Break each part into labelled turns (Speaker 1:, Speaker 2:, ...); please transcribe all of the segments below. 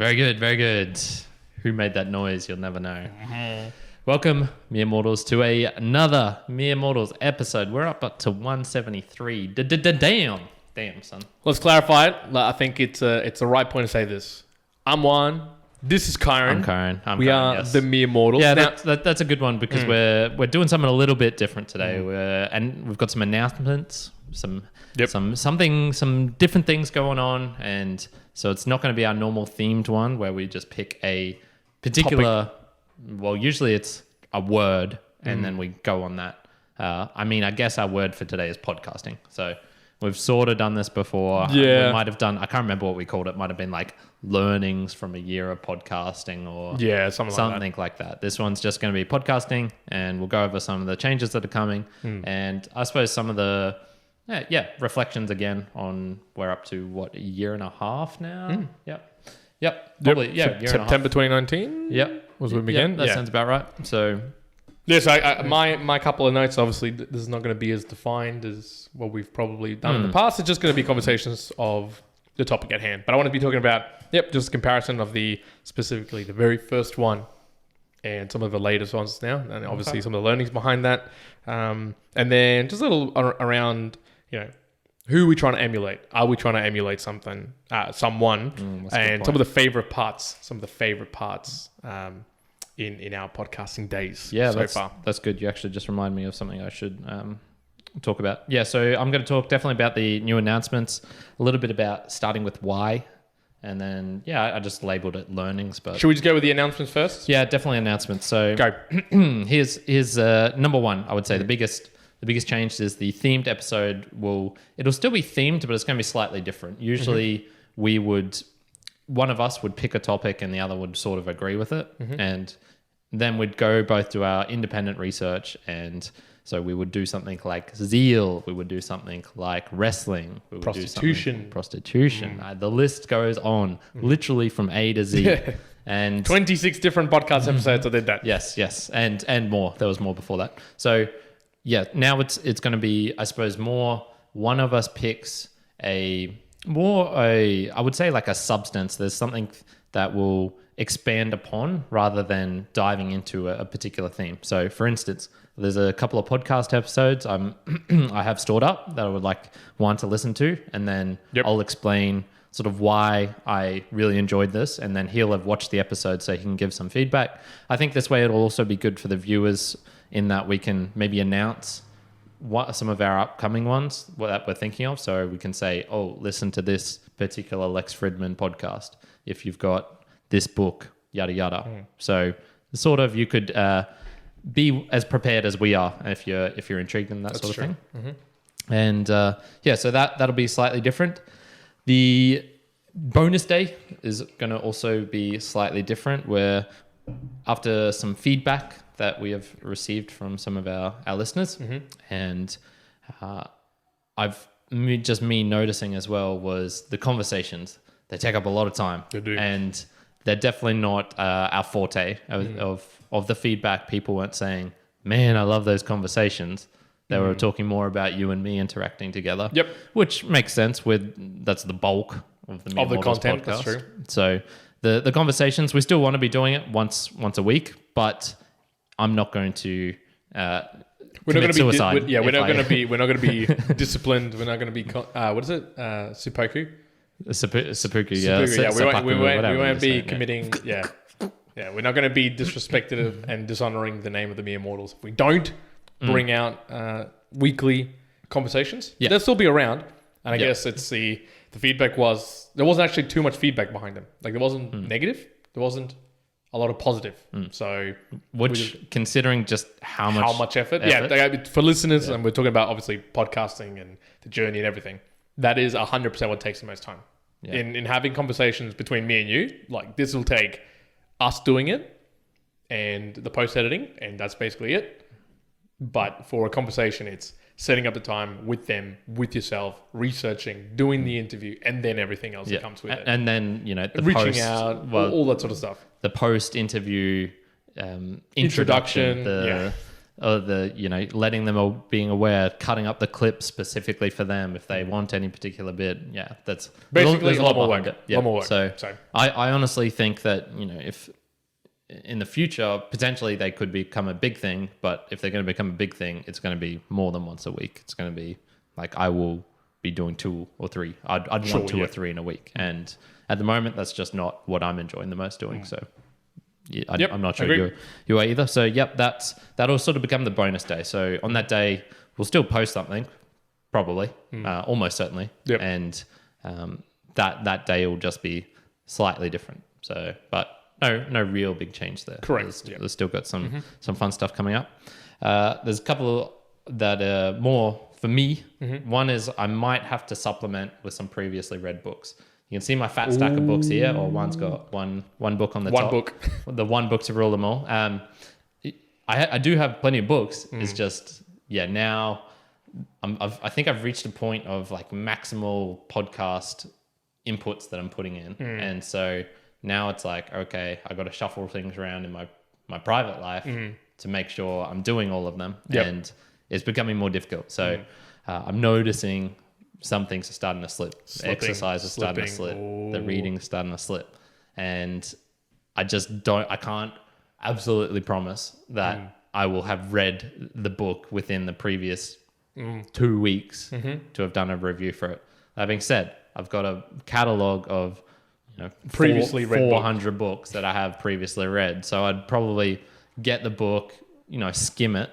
Speaker 1: Very good, very good. Who made that noise? You'll never know. Welcome, Mere Mortals, to another Mere Mortals episode. We're up to 173. Damn, son.
Speaker 2: Let's clarify it. I think it's the right point to say this. I'm Juan. This is Kyron.
Speaker 1: I'm Kyron.
Speaker 2: We are the Mere Mortals.
Speaker 1: Yeah, that's a good one because we're doing something a little bit different today. And we've got some announcements, some different things going on, and so it's not going to be our normal themed one where we just pick a particular topic. Well, usually it's a word and then we go on that. I guess our word for today is podcasting. So we've sort of done this before.
Speaker 2: Yeah.
Speaker 1: We might have done, I can't remember what we called it. Might have been like learnings from a year of podcasting or something like that. This one's just going to be podcasting, and we'll go over some of the changes that are coming. And I suppose some of the reflections again on we're up to a year and a half now. Yep. Probably,
Speaker 2: September 2019.
Speaker 1: Yep.
Speaker 2: Was when we began.
Speaker 1: That sounds about right. So,
Speaker 2: yes, my couple of notes. Obviously, this is not going to be as defined as what we've probably done in the past. It's just going to be conversations of the topic at hand. But I want to be talking about just a comparison of specifically the very first one and some of the latest ones now, and obviously some of the learnings behind that, and then just a little around who are we trying to emulate? Are we trying to emulate someone? And some of the favorite parts in our podcasting days so far.
Speaker 1: That's good. You actually just remind me of something I should talk about. Yeah, so I'm going to talk definitely about the new announcements, a little bit about starting with why, and then, I just labeled it learnings. But
Speaker 2: should we just go with the announcements first?
Speaker 1: Yeah, definitely announcements. So
Speaker 2: go.
Speaker 1: Here's number one, I would say the biggest change is the themed episode it'll still be themed, but it's going to be slightly different. Usually one of us would pick a topic and the other would sort of agree with it. And then we'd go both do our independent research. And so we would do something like zeal. We would do something like wrestling. We would
Speaker 2: prostitution.
Speaker 1: The list goes on literally from A to Z. And
Speaker 2: 26 different podcast episodes I did that.
Speaker 1: Yes. And more. There was more before that. So now it's going to be, I suppose, more one of us picks I would say like a substance. There's something that will expand upon rather than diving into a particular theme. So for instance, there's a couple of podcast episodes I have stored up that I would like Juan to listen to, and then I'll explain sort of why I really enjoyed this, and then he'll have watched the episode so he can give some feedback. I think this way it'll also be good for the viewers in that we can maybe announce what some of our upcoming ones that we're thinking of. So we can say, listen to this particular Lex Fridman podcast if you've got this book, yada, yada. So sort of you could be as prepared as we are if you're intrigued in that sort of thing. And so that'll be slightly different. The bonus day is going to also be slightly different, where after some feedback that we have received from some of our listeners, and me noticing as well was the conversations. They take up a lot of time.
Speaker 2: They do.
Speaker 1: And they're definitely not our forte of the feedback. People weren't saying, man, I love those conversations. They were talking more about you and me interacting together. Yep. Which makes sense that's the bulk of the
Speaker 2: content.
Speaker 1: podcast.
Speaker 2: That's true.
Speaker 1: So the conversations, we still want to be doing it once a week, but I'm not going to
Speaker 2: we're not going to be suicide. We're not going to be disciplined. We're not going to be seppuku.
Speaker 1: Seppuku,
Speaker 2: we won't be committing. We're not going to be disrespected and dishonoring the name of the Mere Mortals if we don't bring out weekly conversations. They'll still be around, and I guess it's the feedback was there wasn't actually too much feedback behind them. Like there wasn't negative. There wasn't a lot of positive. So,
Speaker 1: considering just how much effort.
Speaker 2: For listeners, and we're talking about obviously podcasting and the journey and everything. That is 100% what takes the most time. Yeah. In having conversations between me and you, like this will take us doing it and the post editing, and that's basically it. But for a conversation, it's setting up the time with them, with yourself, researching, doing the interview, and then everything else that comes with it.
Speaker 1: And then, the
Speaker 2: reaching out, all that sort of stuff.
Speaker 1: The post-interview introduction, or letting them all being aware, cutting up the clips specifically for them if they want any particular bit. Yeah, that's
Speaker 2: basically
Speaker 1: there's
Speaker 2: a lot more work.
Speaker 1: behind it.
Speaker 2: A lot more work.
Speaker 1: So
Speaker 2: So-
Speaker 1: I honestly think that, if in the future, potentially they could become a big thing, but if they're going to become a big thing, it's going to be more than once a week. It's going to be like, I will be doing 2 or 3. I'd want 2 or 3 in a week. And at the moment, that's just not what I'm enjoying the most doing. So yeah, I'm not sure you are either. So that'll sort of become the bonus day. So on that day, we'll still post something, probably, almost certainly.
Speaker 2: Yep.
Speaker 1: And that day will just be slightly different. So, but no real big change there.
Speaker 2: Correct.
Speaker 1: There's still got some fun stuff coming up. There's a couple that are more for me. One is I might have to supplement with some previously read books. You can see my fat stack of books here, or one's got one book on the top.
Speaker 2: One book.
Speaker 1: The one book to rule them all. I do have plenty of books. It's just, now I think I've reached a point of like maximal podcast inputs that I'm putting in. And so now it's like, okay, I got to shuffle things around in my private life to make sure I'm doing all of them.
Speaker 2: Yep.
Speaker 1: And it's becoming more difficult. So I'm noticing some things are starting to slip. Exercise is starting to slip. The reading is starting to slip. And I can't absolutely promise that I will have read the book within the previous 2 weeks to have done a review for it. That being said, I've got a catalog of
Speaker 2: Previously read
Speaker 1: 400 books that I have previously read. So I'd probably get the book, skim it,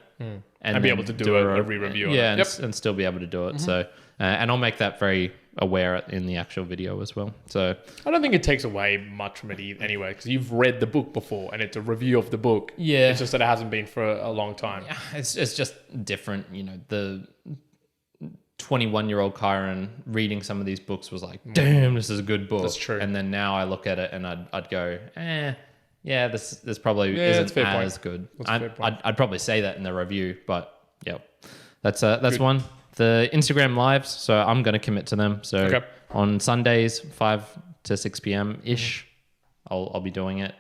Speaker 1: and
Speaker 2: be able to do a re-review on it.
Speaker 1: And still be able to do it. So, and I'll make that very aware in the actual video as well. So
Speaker 2: I don't think it takes away much from it anyway, because you've read the book before and it's a review of the book.
Speaker 1: Yeah.
Speaker 2: It's just that it hasn't been for a long time.
Speaker 1: it's just different. The 21-year-old Kyron reading some of these books was like, damn, this is a good book.
Speaker 2: That's true.
Speaker 1: And then now I look at it and I'd go, yeah, this probably isn't as good. I'd probably say that in the review, but yeah, that's one. The Instagram lives, so I'm going to commit to them. So on Sundays, 5 to 6 p.m. ish, I'll be doing it.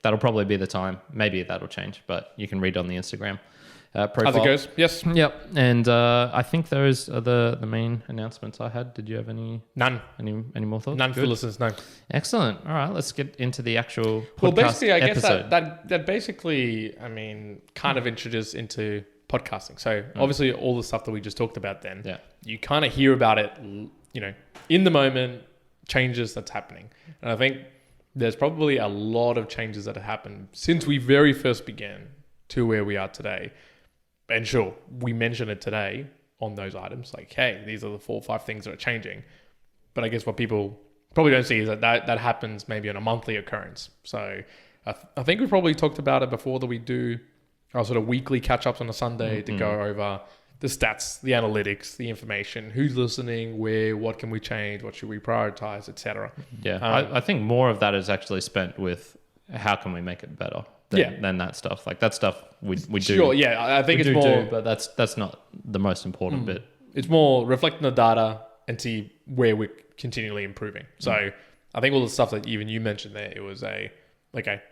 Speaker 1: That'll probably be the time. Maybe that'll change, but you can read on the Instagram profile.
Speaker 2: As it goes, yes.
Speaker 1: Yep. And I think those are the main announcements I had. Did you have any?
Speaker 2: None.
Speaker 1: Any more thoughts?
Speaker 2: None for listeners, no.
Speaker 1: Excellent. All right, let's get into the actual podcast
Speaker 2: Well, basically, I guess
Speaker 1: episode.
Speaker 2: that basically, kind of introduced into podcasting. So obviously all the stuff that we just talked about then, you kind of hear about it, in the moment, changes that's happening. And I think there's probably a lot of changes that have happened since we very first began to where we are today. And sure, we mention it today on those items, like, hey, these are the 4 or 5 things that are changing. But I guess what people probably don't see is that happens maybe on a monthly occurrence. So I think we probably talked about it before, that we do our sort of weekly catch-ups on a Sunday to go over the stats, the analytics, the information, who's listening, where, what can we change, what should we prioritize, etc.
Speaker 1: Yeah, I think more of that is actually spent with how can we make it better than that stuff. Like that stuff we do.
Speaker 2: Sure, yeah, I think it's more...
Speaker 1: but that's not the most important bit.
Speaker 2: It's more reflecting the data and see where we're continually improving. So I think all the stuff that even you mentioned there, it was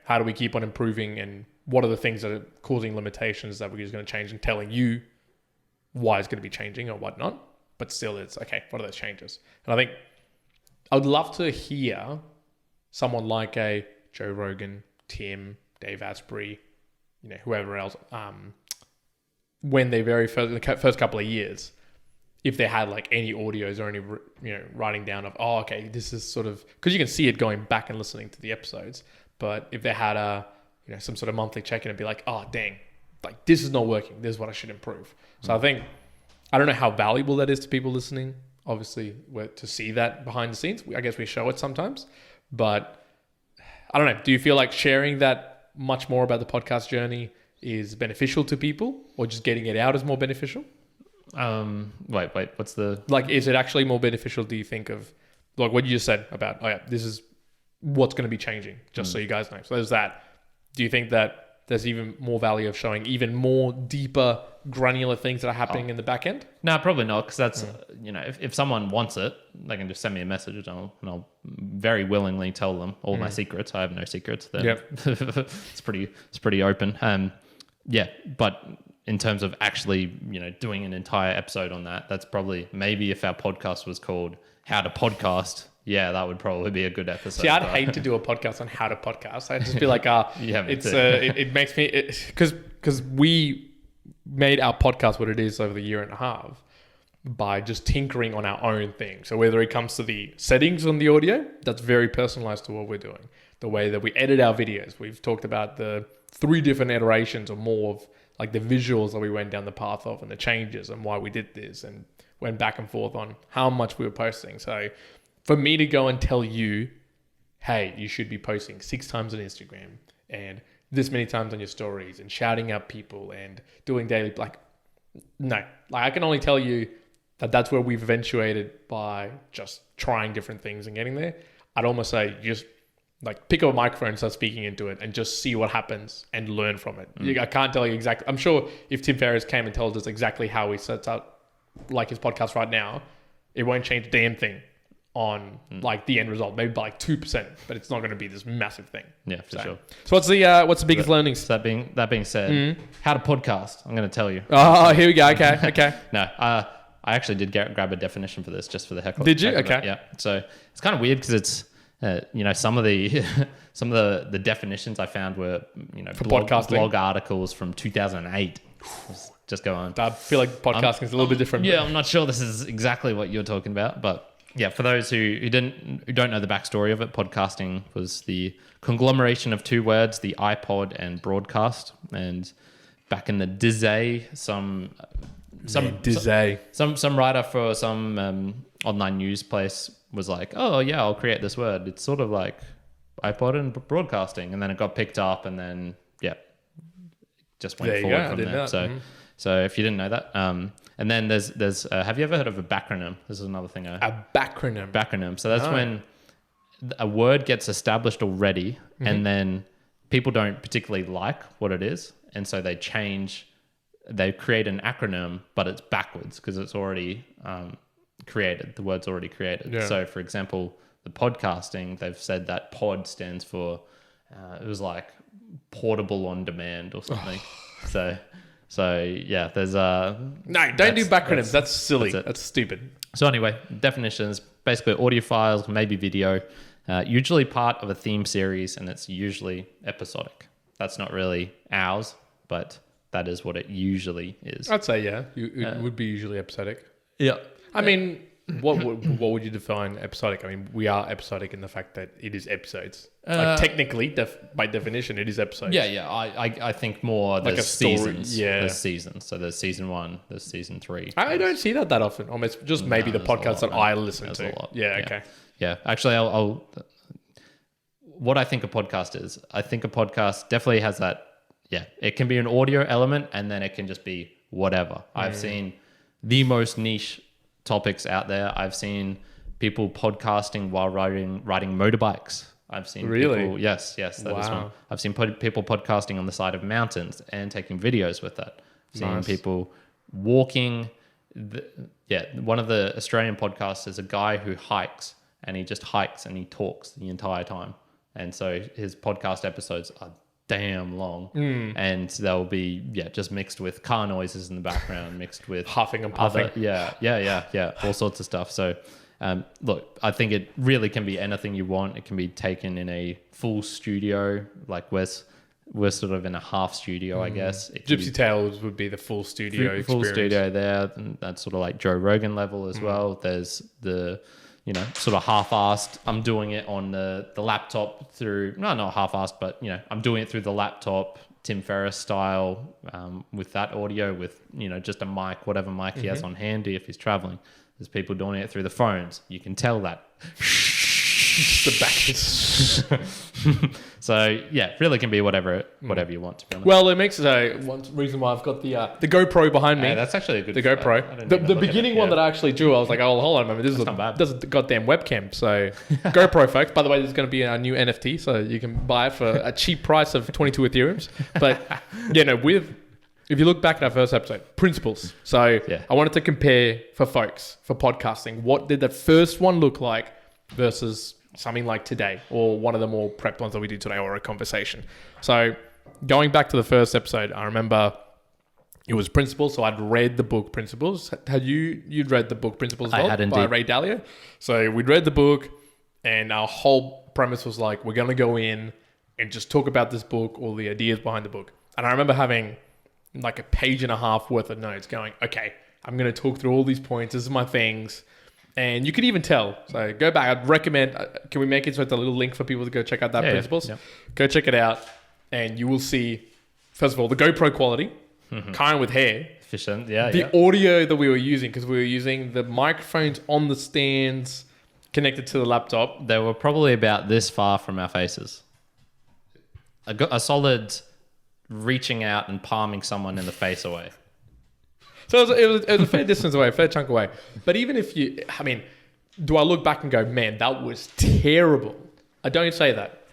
Speaker 2: how do we keep on improving, and what are the things that are causing limitations that we're just going to change, and telling you why it's going to be changing or whatnot. But still, it's okay, what are those changes? And I think I would love to hear someone like a Joe Rogan, Tim, Dave Asprey, whoever else, when they the first couple of years, if they had like any audios or any, writing down of, this is sort of, because you can see it going back and listening to the episodes. But if they had some sort of monthly check-in and be like, oh, dang, like this is not working. This is what I should improve. So I think, I don't know how valuable that is to people listening. Obviously, to see that behind the scenes, I guess we show it sometimes. But I don't know. Do you feel like sharing that much more about the podcast journey is beneficial to people, or just getting it out is more beneficial?
Speaker 1: Wait, what's the...
Speaker 2: Like, is it actually more beneficial, do you think, of like what you just said about, this is what's going to be changing, just so you guys know. So there's that. Do you think that there's even more value of showing even more deeper, granular things that are happening in the back end?
Speaker 1: No, probably not, because that's, if someone wants it, they can just send me a message, and I'll very willingly tell them all my secrets. I have no secrets. It's pretty open. yeah, but in terms of actually, doing an entire episode on that, that's probably, maybe if our podcast was called How to Podcast, yeah, that would probably be a good episode.
Speaker 2: See, I'd hate to do a podcast on how to podcast. I'd just be like, it makes me, because we made our podcast what it is over the year and a half by just tinkering on our own thing. So whether it comes to the settings on the audio, that's very personalized to what we're doing. The way that we edit our videos, we've talked about the 3 different iterations or more of like the visuals that we went down the path of and the changes and why we did this, and went back and forth on how much we were posting. So for me to go and tell you, hey, you should be posting 6 times on Instagram and this many times on your stories and shouting out people and doing daily, no, I can only tell you that that's where we've eventuated by just trying different things and getting there. I'd almost say just pick up a microphone and start speaking into it and just see what happens and learn from it. I can't tell you exactly. I'm sure if Tim Ferriss came and told us exactly how he sets up his podcast right now, it won't change a damn thing on the end result, maybe by 2%, but it's not going to be this massive thing.
Speaker 1: Yeah, for sure.
Speaker 2: So what's the biggest learnings?
Speaker 1: So that being said, how to podcast, I'm going to tell you.
Speaker 2: Oh, here we go. Okay.
Speaker 1: No, I actually did grab a definition for this just for the heck of it.
Speaker 2: Did you? Okay.
Speaker 1: Yeah. So it's kind of weird because it's, some of the definitions I found were, blog articles from 2008. Just go on.
Speaker 2: I feel like podcasting is a little bit different.
Speaker 1: Yeah, I'm not sure this is exactly what you're talking about, but yeah, for those who don't know the backstory of it, podcasting was the conglomeration of 2 words, the iPod and broadcast. And back in the day, some writer for some online news place was like, oh yeah, I'll create this word. It's sort of like iPod and broadcasting, and then it got picked up, and then just went forward from there. So if you didn't know that, and then there's have you ever heard of a backronym? This is another thing.
Speaker 2: A backronym.
Speaker 1: Backronym. So that's when a word gets established already, and then people don't particularly like what it is, and so they create an acronym, but it's backwards because it's already created. The word's already created. Yeah. So for example, the podcasting, they've said that pod stands for, it was like portable on demand or something. So yeah, there's
Speaker 2: no, don't do backronyms. That's silly. That's stupid.
Speaker 1: So anyway, definitions, basically audio files, maybe video, usually part of a theme series, and it's usually episodic. That's not really ours, but that is what it usually is.
Speaker 2: I'd say, yeah, it would be usually episodic.
Speaker 1: Yeah.
Speaker 2: I mean, what would you define episodic? I mean, we are episodic in the fact that it is episodes. Technically, by definition, it is episodes.
Speaker 1: Yeah. I think more
Speaker 2: like
Speaker 1: there's
Speaker 2: a story.
Speaker 1: Seasons.
Speaker 2: Yeah.
Speaker 1: There's seasons. So there's season 1, there's season 3.
Speaker 2: I don't see that often. Almost just maybe the podcasts that I listen to. Yeah, okay.
Speaker 1: Yeah. Actually, I'll what I think a podcast is, I think a podcast definitely has that. Yeah, it can be an audio element, and then it can just be whatever. I've seen the most niche topics out there. I've seen people podcasting while riding motorbikes. I've seen people, yes, that is one. I've seen people podcasting on the side of mountains and taking videos with that. I've seen people walking. One of the Australian podcasts is a guy who hikes, and he just hikes and he talks the entire time. And so his podcast episodes are damn long, and they'll be just mixed with car noises in the background, mixed with
Speaker 2: huffing and puffing.
Speaker 1: All sorts of stuff. So look, I think it really can be anything you want. It can be taken in a full studio, like we're sort of in a half studio, I guess.
Speaker 2: Gypsy Tales would be the full studio experience.
Speaker 1: Full studio there, and that's sort of like Joe Rogan level as well. There's the sort of half-assed. I'm doing it on the laptop through, no, not half-assed, but, I'm doing it through the laptop, Tim Ferriss style, with that audio, with, just a mic, whatever mic he has on handy if he's traveling. There's people doing it through the phones. You can tell that.
Speaker 2: The back is...
Speaker 1: So, yeah, really can be whatever you want, to be honest.
Speaker 2: Well, it makes one reason why I've got the GoPro behind me.
Speaker 1: That's actually a good...
Speaker 2: The GoPro. The beginning one that I actually drew, I was like, oh, hold on a moment. This is a goddamn webcam. So, GoPro, folks. By the way, this is going to be our new NFT, so you can buy it for a cheap price of 22 Ethereums. But, if you look back at our first episode, principles. So, I wanted to compare for folks, for podcasting, what did the first one look like versus something like today, or one of the more prepped ones that we do today, or a conversation. So going back to the first episode, I remember it was Principles. So I'd read the book Principles. Had you'd read the book Principles as well?
Speaker 1: I had indeed.
Speaker 2: By Ray Dalio. So we'd read the book, and our whole premise was like, we're going to go in and just talk about this book, all the ideas behind the book. And I remember having like a page and a half worth of notes going, okay, I'm going to talk through all these points. This is my things. And you could even tell. So go back. I'd recommend, can we make it so it's a little link for people to go check out that Principles?
Speaker 1: Yeah.
Speaker 2: Go check it out. And you will see, first of all, the GoPro quality, kind of with hair.
Speaker 1: Efficient, yeah.
Speaker 2: The audio that we were using, because we were using the microphones on the stands connected to the laptop.
Speaker 1: They were probably about this far from our faces. A solid reaching out and palming someone in the face away.
Speaker 2: So it was a fair distance away, a fair chunk away. But even if you, I mean, do I look back and go, man, that was terrible? I don't say that.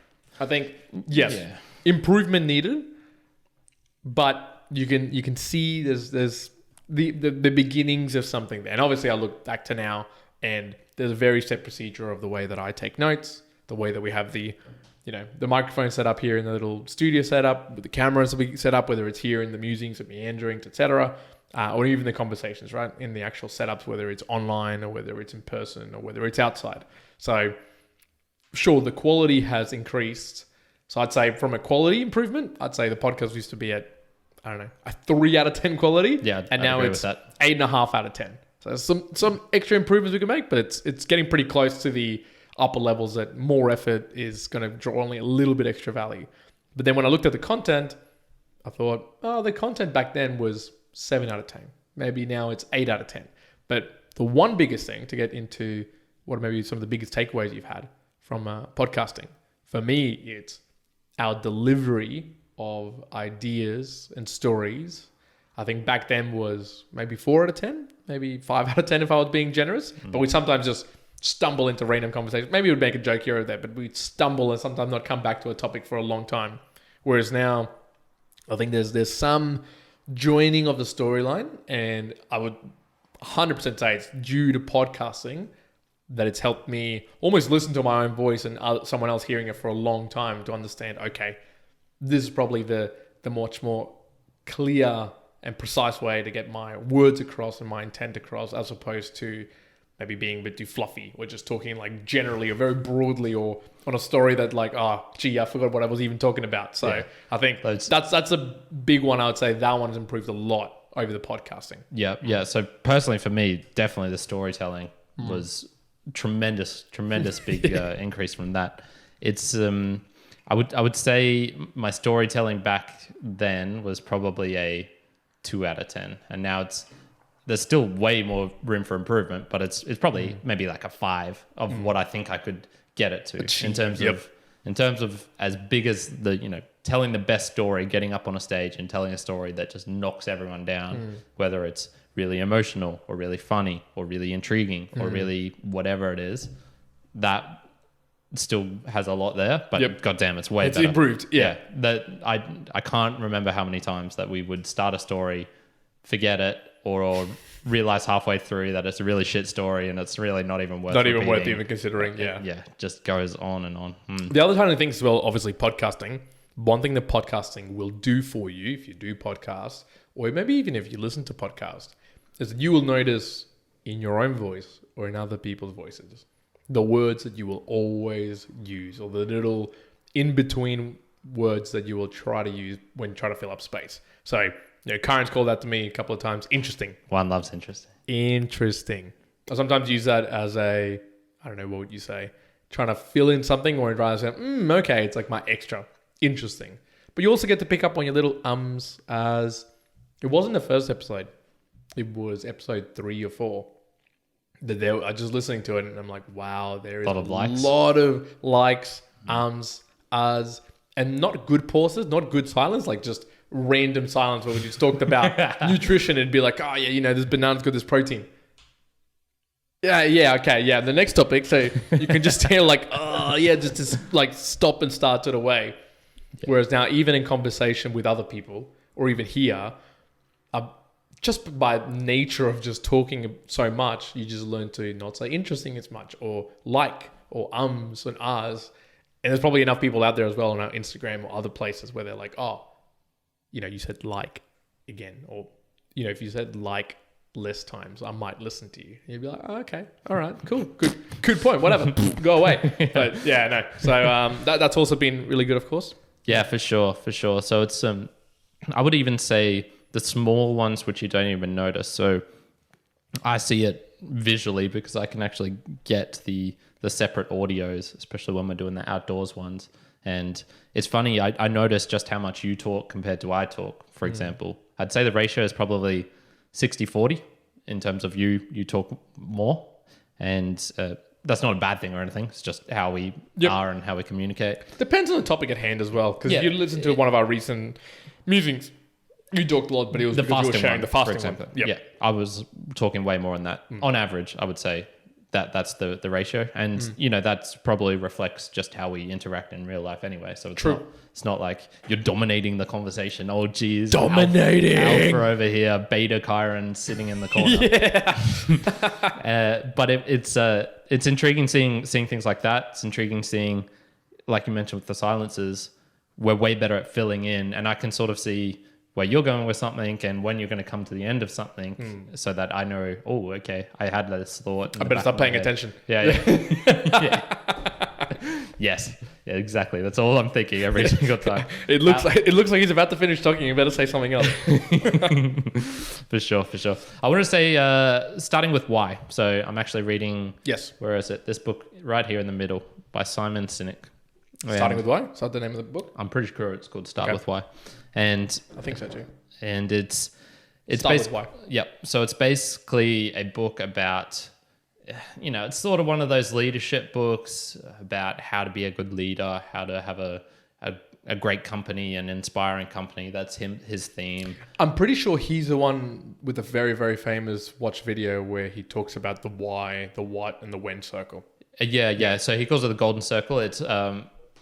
Speaker 2: I think, yes, improvement needed, but you can see there's the beginnings of something there. And obviously I look back to now, and there's a very set procedure of the way that I take notes, the way that we have the microphone set up here in the little studio setup, with the cameras that we set up, whether it's here in the musings and meanderings, etc., or even the conversations, right, in the actual setups, whether it's online or whether it's in person or whether it's outside. So sure, the quality has increased. So I'd say from a quality improvement, I'd say the podcast used to be at, I don't know, a 3 out of 10 quality.
Speaker 1: Yeah,
Speaker 2: and now it's 8.5 out of 10. So there's some extra improvements we can make, but it's getting pretty close to the upper levels that more effort is going to draw only a little bit extra value. But then when I looked at the content, I thought, oh, the content back then was 7 out of 10. Maybe now it's 8 out of 10. But the one biggest thing to get into what are maybe some of the biggest takeaways you've had from podcasting, for me, it's our delivery of ideas and stories. I think back then was maybe 4 out of 10, maybe 5 out of 10 if I was being generous. But we sometimes just stumble into random conversations. Maybe we'd make a joke here or there, but we'd stumble and sometimes not come back to a topic for a long time. Whereas now, I think there's some joining of the storyline, and I would 100% say it's due to podcasting that it's helped me almost listen to my own voice and someone else hearing it for a long time to understand, okay, this is probably the much more clear and precise way to get my words across and my intent across, as opposed to maybe being a bit too fluffy or just talking like generally or very broadly or on a story that like, oh, gee, I forgot what I was even talking about. So I think that's a big one. I would say that one has improved a lot over the podcasting.
Speaker 1: Yeah. So personally for me, definitely the storytelling was tremendous big increase from that. It's I would say my storytelling back then was probably a 2 out of 10, and now there's still way more room for improvement, but it's probably maybe like a 5 of what I think I could get it to in terms of as big as the telling the best story, getting up on a stage and telling a story that just knocks everyone down, whether it's really emotional or really funny or really intriguing or really whatever it is, that still has a lot there, but goddamn, it's way better. It's
Speaker 2: improved. Yeah.
Speaker 1: That I can't remember how many times that we would start a story, forget it, or realize halfway through that it's a really shit story and it's really not even worth
Speaker 2: considering. Yeah.
Speaker 1: Just goes on and on.
Speaker 2: The other kind of things as well, obviously podcasting. One thing that podcasting will do for you if you do podcasts, or maybe even if you listen to podcasts, is that you will notice in your own voice or in other people's voices the words that you will always use, or the little in-between words that you will try to use when trying to fill up space. So, Karen's called that to me a couple of times. Interesting.
Speaker 1: One loves interesting.
Speaker 2: Interesting. I sometimes use that as I don't know, what would you say? Trying to fill in something, or rather say, okay, it's like my extra. Interesting. But you also get to pick up on your little as it wasn't the first episode. It was episode 3 or 4. I was just listening to it and I'm like, wow, there is a lot of likes, as, and not good pauses, not good silence, like just random silence where we just talked about nutrition and be like, oh yeah, this banana's got this protein. Yeah, okay, yeah. The next topic, so you can just hear like, oh yeah, just like stop and start it away. Yeah. Whereas now, even in conversation with other people, or even here, just by nature of just talking so much, you just learn to not say interesting as much, or like, or ums and ahs. And there's probably enough people out there as well on our Instagram or other places where they're like, oh, you said like again, or, if you said like less times, I might listen to you. You'd be like, oh, okay, all right, cool, good point, whatever, go away. But yeah, no. So that's also been really good, of course.
Speaker 1: Yeah, for sure. So it's I would even say the small ones which you don't even notice. So I see it visually because I can actually get the separate audios, especially when we're doing the outdoors ones. And it's funny, I noticed just how much you talk compared to I talk, for example. I'd say the ratio is probably 60-40 in terms of you talk more. And that's not a bad thing or anything. It's just how we are and how we communicate.
Speaker 2: Depends on the topic at hand as well. Because if you listen to one of our recent musings, you talked a lot, but it was because you were sharing the fasting one.
Speaker 1: Yeah, I was talking way more on that. On average, I would say that's the ratio. And, that's probably reflects just how we interact in real life anyway. So it's not like you're dominating the conversation. Oh, geez.
Speaker 2: Dominating.
Speaker 1: Alpha over here, Beta Chiron sitting in the corner. Yeah. But it's intriguing seeing things like that. It's intriguing seeing, like you mentioned with the silences, we're way better at filling in. And I can sort of see where you're going with something and when you're going to come to the end of something so that I know, oh, okay, I had this thought.
Speaker 2: I better start paying attention.
Speaker 1: Yeah. Yes. Yeah, exactly. That's all I'm thinking every single time.
Speaker 2: It looks like he's about to finish talking. You better say something else.
Speaker 1: For sure. I want to say, starting with why. So I'm actually reading, where is it? This book right here in the middle by Simon Sinek.
Speaker 2: Starting with why? Is that the name of the book?
Speaker 1: I'm pretty sure it's called Start with Why. And
Speaker 2: I think so too.
Speaker 1: And it's
Speaker 2: Start with Why.
Speaker 1: Yep. So it's basically a book about, it's sort of one of those leadership books about how to be a good leader, how to have a great company, an inspiring company. That's his theme.
Speaker 2: I'm pretty sure he's the one with a very, very famous watch video where he talks about the why, the what, and the when circle.
Speaker 1: Yeah. So he calls it the golden circle. It's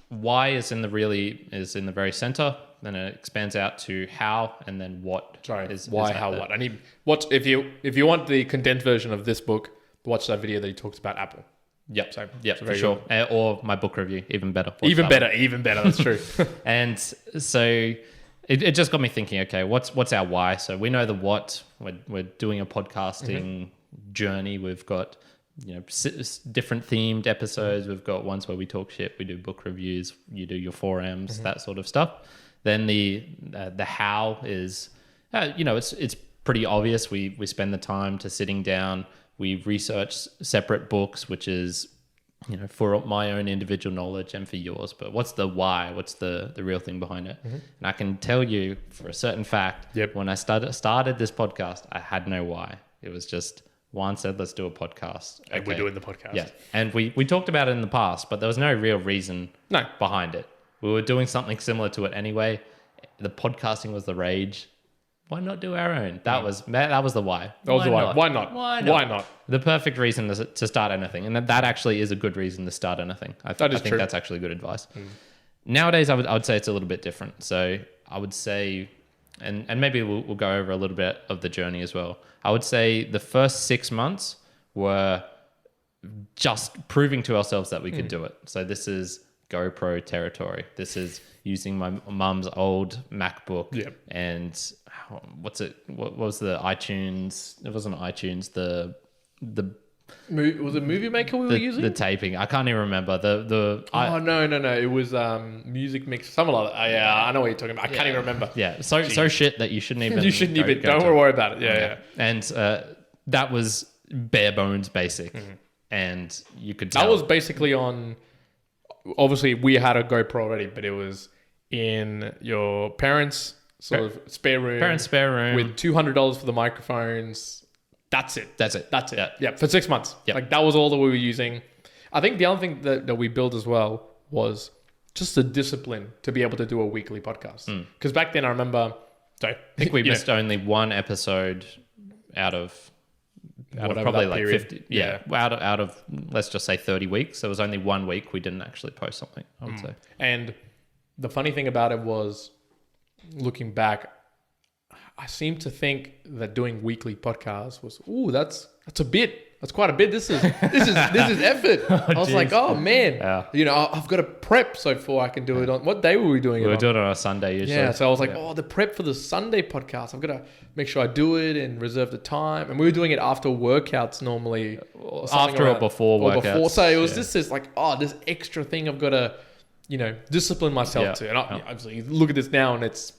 Speaker 1: why is in the very center. Then it expands out to how, and then what.
Speaker 2: Sorry, why, how, what. I need if you want the condensed version of this book, watch that video that he talks about Apple.
Speaker 1: Yep. For sure. Or my book review, even better.
Speaker 2: Even better. That's true.
Speaker 1: And so it just got me thinking. Okay, what's our why? So we know the what. We're doing a podcasting journey. We've got different themed episodes. We've got ones where we talk shit. We do book reviews. You do your forums, that sort of stuff. Then the how is, it's pretty obvious. We spend the time to sitting down. We research separate books, which is, for my own individual knowledge and for yours. But what's the why? What's the real thing behind it? And I can tell you for a certain fact, when I started this podcast, I had no why. It was just Juan said, let's do a podcast.
Speaker 2: And we're doing the podcast.
Speaker 1: Yeah. And we talked about it in the past, but there was no real reason behind it. We were doing something similar to it anyway. The podcasting was the rage. Why not do our own? That was the why.
Speaker 2: That was the why. Why not?
Speaker 1: The perfect reason to start anything. And that actually is a good reason to start anything. I think that's actually good advice. Nowadays, I would say it's a little bit different. So I would say, and maybe we'll go over a little bit of the journey as well. I would say the first 6 months were just proving to ourselves that we could do it. So this is GoPro territory. This is using my mum's old MacBook and what was the iTunes? It wasn't iTunes.
Speaker 2: Was it Movie Maker we were using?
Speaker 1: The taping. I can't even remember
Speaker 2: no. It was Music Mix. Something like that. Yeah, I know what you're talking about. I can't even remember.
Speaker 1: Yeah. So shit that you shouldn't even.
Speaker 2: Don't worry about it. Yeah.
Speaker 1: And that was bare bones basic, and you could tell.
Speaker 2: That was basically on. Obviously, we had a GoPro already, but it was in your parents' sort of spare room.
Speaker 1: Parents' spare room
Speaker 2: with $200 for the microphones. That's it. Yeah, for 6 months.
Speaker 1: Yep.
Speaker 2: Like that was all that we were using. I think the other thing that we built as well was just the discipline to be able to do a weekly podcast. Because back then I remember,
Speaker 1: I think we missed only one episode out of probably like period. 50. Yeah. Out of let's just say 30 weeks. There was only 1 week we didn't actually post something, I would say.
Speaker 2: And the funny thing about it was, looking back, I seem to think that doing weekly podcasts was, that's a bit. that's quite a bit. This is effort. I was like, oh man,
Speaker 1: Yeah.
Speaker 2: you know, I've got to prep so far I can do it on. What day were we doing it
Speaker 1: We were
Speaker 2: on?
Speaker 1: doing it on a Sunday usually.
Speaker 2: Yeah, so I was like, oh, the prep for the Sunday podcast. I've got to make sure I do it and reserve the time. And we were doing it after workouts normally.
Speaker 1: After or before workouts.
Speaker 2: So it was just this like, oh, this extra thing I've got to, you know, discipline myself to. And obviously, you look at this now and it's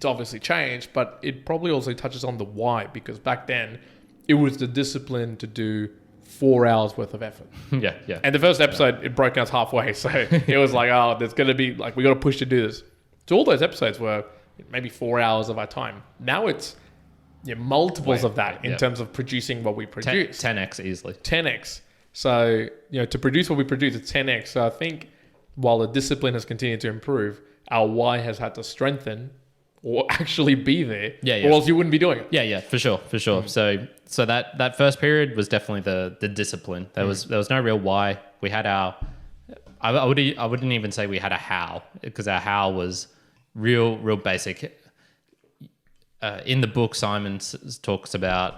Speaker 2: obviously changed, but it probably also touches on the why, because back then it was the discipline to do 4 hours worth of effort.
Speaker 1: Yeah.
Speaker 2: And the first episode, it broke us halfway. So it was like, oh, there's going to be like, we got to push to do this. So all those episodes were maybe 4 hours of our time. Now it's multiples of that in terms of producing what we produce.
Speaker 1: 10x easily.
Speaker 2: 10x. So, you know, to produce what we produce, it's 10x. So I think while the discipline has continued to improve, our why has had to strengthen or actually be there, or else you wouldn't be doing it.
Speaker 1: Yeah, for sure. So that first period was definitely the discipline. There was no real why. We had our, I wouldn't even say we had a how, because our how was real basic. In the book, Simon talks about,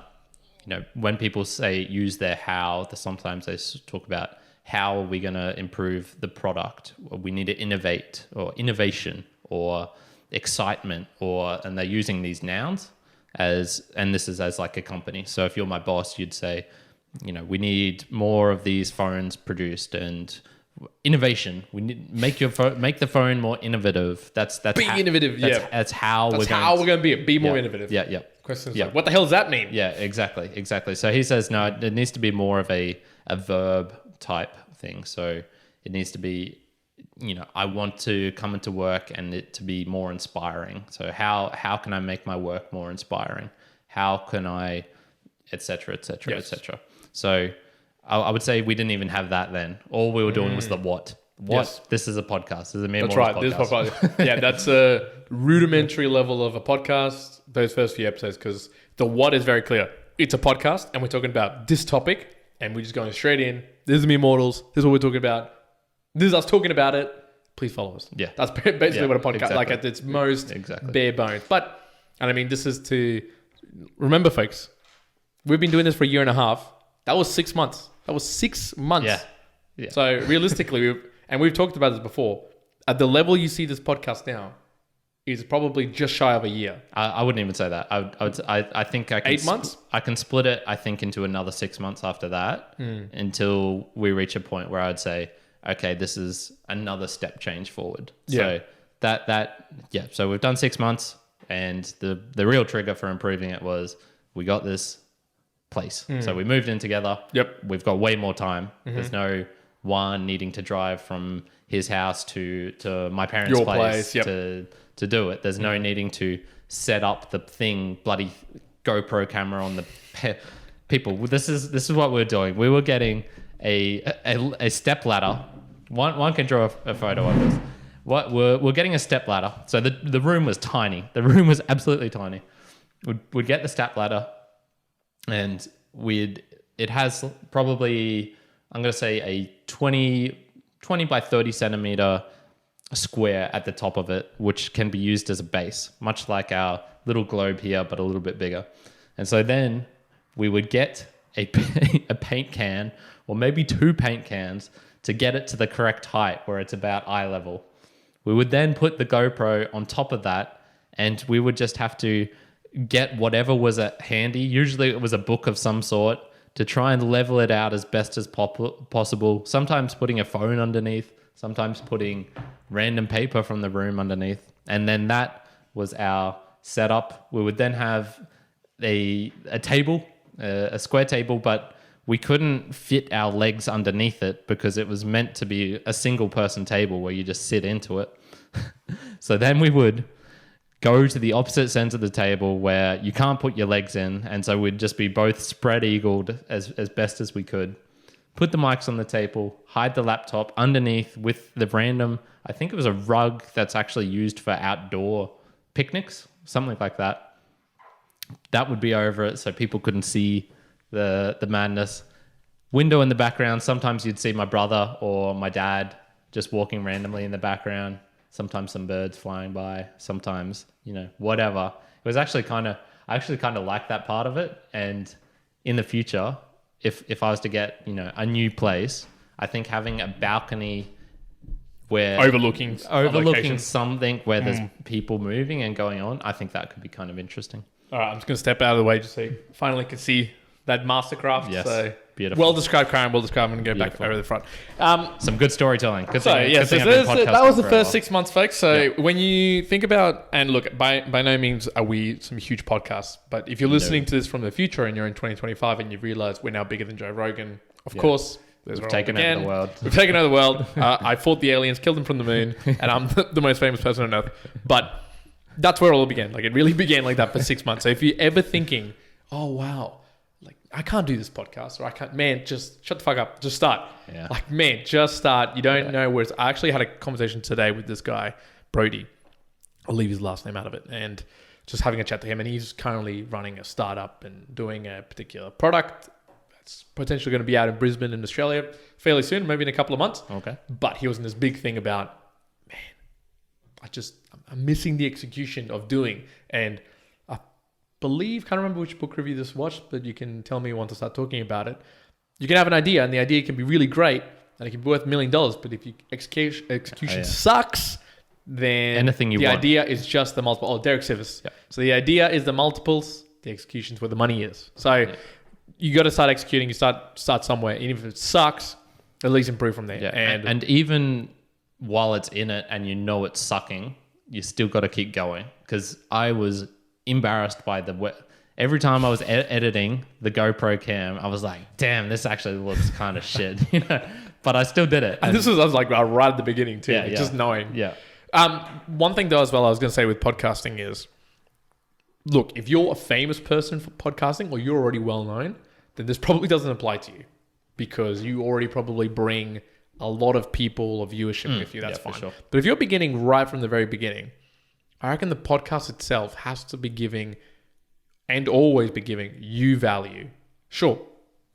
Speaker 1: you know, when people say use their how, sometimes they talk about how are we going to improve the product, or we need to innovate, or innovation, or excitement, and they're using these nouns and this is as like a company. So if you're my boss, you'd say, you know, we need more of these phones produced, and innovation. We need make the phone more innovative. That's
Speaker 2: innovative.
Speaker 1: That's how we're
Speaker 2: going to be more innovative.
Speaker 1: Yeah.
Speaker 2: Questions like, what the hell does that mean?
Speaker 1: Yeah, exactly. So he says no, it needs to be more of a verb type thing. So it needs to be, you know, I want to come into work and it to be more inspiring. So how can I make my work more inspiring? How can I, et cetera. So I would say we didn't even have that then. All we were doing was the what. Yes. This is a podcast. This is a mere podcast.
Speaker 2: This is a podcast. Yeah, that's a rudimentary level of a podcast, those first few episodes, because the what is very clear. It's a podcast and we're talking about this topic and we're just going straight in. This is me mortals. This is what we're talking about. This is us talking about it. Please follow us.
Speaker 1: Yeah.
Speaker 2: That's basically what a podcast, like at its most bare bones. But, and I mean, this is to remember, folks, we've been doing this for a year and a half. That was 6 months. Yeah. So realistically, we've talked about this before, at the level you see this podcast now is probably just shy of a year.
Speaker 1: I wouldn't even say that. I think I can
Speaker 2: 8 months.
Speaker 1: I can split it, I think, into another 6 months after that until we reach a point where I'd say, okay, this is another step change forward. So so we've done 6 months, and the real trigger for improving it was we got this place. So we moved in together.
Speaker 2: Yep.
Speaker 1: We've got way more time. There's no one needing to drive from his house to my parents' place to do it. There's no needing to set up the thing, bloody GoPro camera on the people. This is what we're doing. We were getting a step ladder. One can draw a photo of this. We're getting a step ladder. So the room was tiny. The room was absolutely tiny. We'd get the step ladder, and it has probably, I'm going to say, a 20 by 30 centimeter square at the top of it, which can be used as a base, much like our little globe here, but a little bit bigger. And so then we would get a paint can, or maybe 2 paint cans, to get it to the correct height where it's about eye level. We would then put the GoPro on top of that, and we would just have to get whatever was at handy. Usually it was a book of some sort, to try and level it out as best as possible. Sometimes putting a phone underneath, sometimes putting random paper from the room underneath. And then that was our setup. We would then have a table, a square table, but we couldn't fit our legs underneath it because it was meant to be a single person table where you just sit into it. So then we would go to the opposite ends of the table where you can't put your legs in. And so we'd just be both spread eagled as best as we could. Put the mics on the table, hide the laptop underneath with the random, I think it was a rug that's actually used for outdoor picnics, something like that. That would be over it so people couldn't see the madness. Window in the background. Sometimes you'd see my brother or my dad just walking randomly in the background. Sometimes some birds flying by. Sometimes, whatever. It was actually I actually kind of like that part of it. And in the future, if I was to get, a new place, I think having a balcony where
Speaker 2: Overlooking locations.
Speaker 1: something where there's people moving and going on, I think that could be kind of interesting.
Speaker 2: All right, I'm just going to step out of the way just so you finally can see that mastercraft.
Speaker 1: Yes,
Speaker 2: so
Speaker 1: beautiful.
Speaker 2: Well described, Karen. Well described. I'm going to go back over the front.
Speaker 1: Some good storytelling. Good
Speaker 2: So
Speaker 1: thing,
Speaker 2: yeah,
Speaker 1: good
Speaker 2: so
Speaker 1: thing I've been
Speaker 2: that was the
Speaker 1: podcasting for a
Speaker 2: first
Speaker 1: while.
Speaker 2: 6 months, folks. So when you think about, and look, by no means are we some huge podcasts, but if you're listening to this from the future and you're in 2025 and you realize we're now bigger than Joe Rogan, of course,
Speaker 1: We've taken over the world.
Speaker 2: We've taken over the world. I fought the aliens, killed them from the moon, and I'm the most famous person on earth. But that's where it all began. Like, it really began like that for 6 months. So if you're ever thinking, oh, wow, like, I can't do this podcast, or I can't, man, just shut the fuck up. Just start.
Speaker 1: Yeah.
Speaker 2: Like, man, just start. You don't know where it's... I actually had a conversation today with this guy, Brody. I'll leave his last name out of it. And just having a chat to him. And he's currently running a startup and doing a particular product. It's potentially going to be out in Brisbane in Australia fairly soon, maybe in a couple of months.
Speaker 1: Okay.
Speaker 2: But he was in this big thing about, man, I'm missing the execution of doing. And I believe, can't remember which book review this watched, but you can tell me you want to start talking about it. You can have an idea, and the idea can be really great, and it can be worth $1 million. But if your execution sucks, then
Speaker 1: anything
Speaker 2: the idea is just the multiple. Oh, Derek Sivers.
Speaker 1: Yeah.
Speaker 2: So the idea is the multiples, the execution's where the money is. So you got to start executing. You start somewhere. And if it sucks, at least improve from there.
Speaker 1: Yeah. And even while it's in it and you know it's sucking, you still got to keep going. Because I was embarrassed by every time I was editing the GoPro cam, I was like, damn, this actually looks kind of shit. But I still did it.
Speaker 2: And I was like right at the beginning too. Just knowing.
Speaker 1: Yeah.
Speaker 2: One thing though as well I was going to say with podcasting is, look, if you're a famous person for podcasting or you're already well known, then this probably doesn't apply to you because you already probably bring a lot of people or viewership with you. That's fine.
Speaker 1: Sure.
Speaker 2: But if you're beginning right from the very beginning, I reckon the podcast itself has to be giving and always be giving you value. Sure,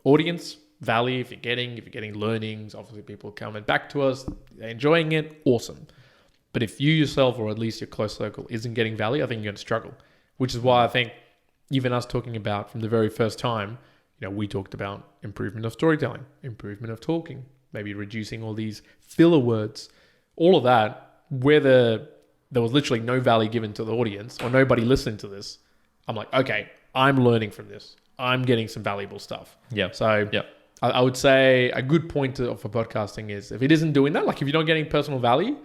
Speaker 2: audience value, if you're getting learnings, obviously people coming back to us, they're enjoying it, awesome. But if you yourself, or at least your close circle, isn't getting value, I think you're going to struggle. Which is why I think even us talking about from the very first time, we talked about improvement of storytelling, improvement of talking, maybe reducing all these filler words, all of that, whether there was literally no value given to the audience or nobody listening to this, I'm like, okay, I'm learning from this. I'm getting some valuable stuff.
Speaker 1: Yeah.
Speaker 2: So I would say a good point for podcasting is if it isn't doing that, like if you're not getting personal value,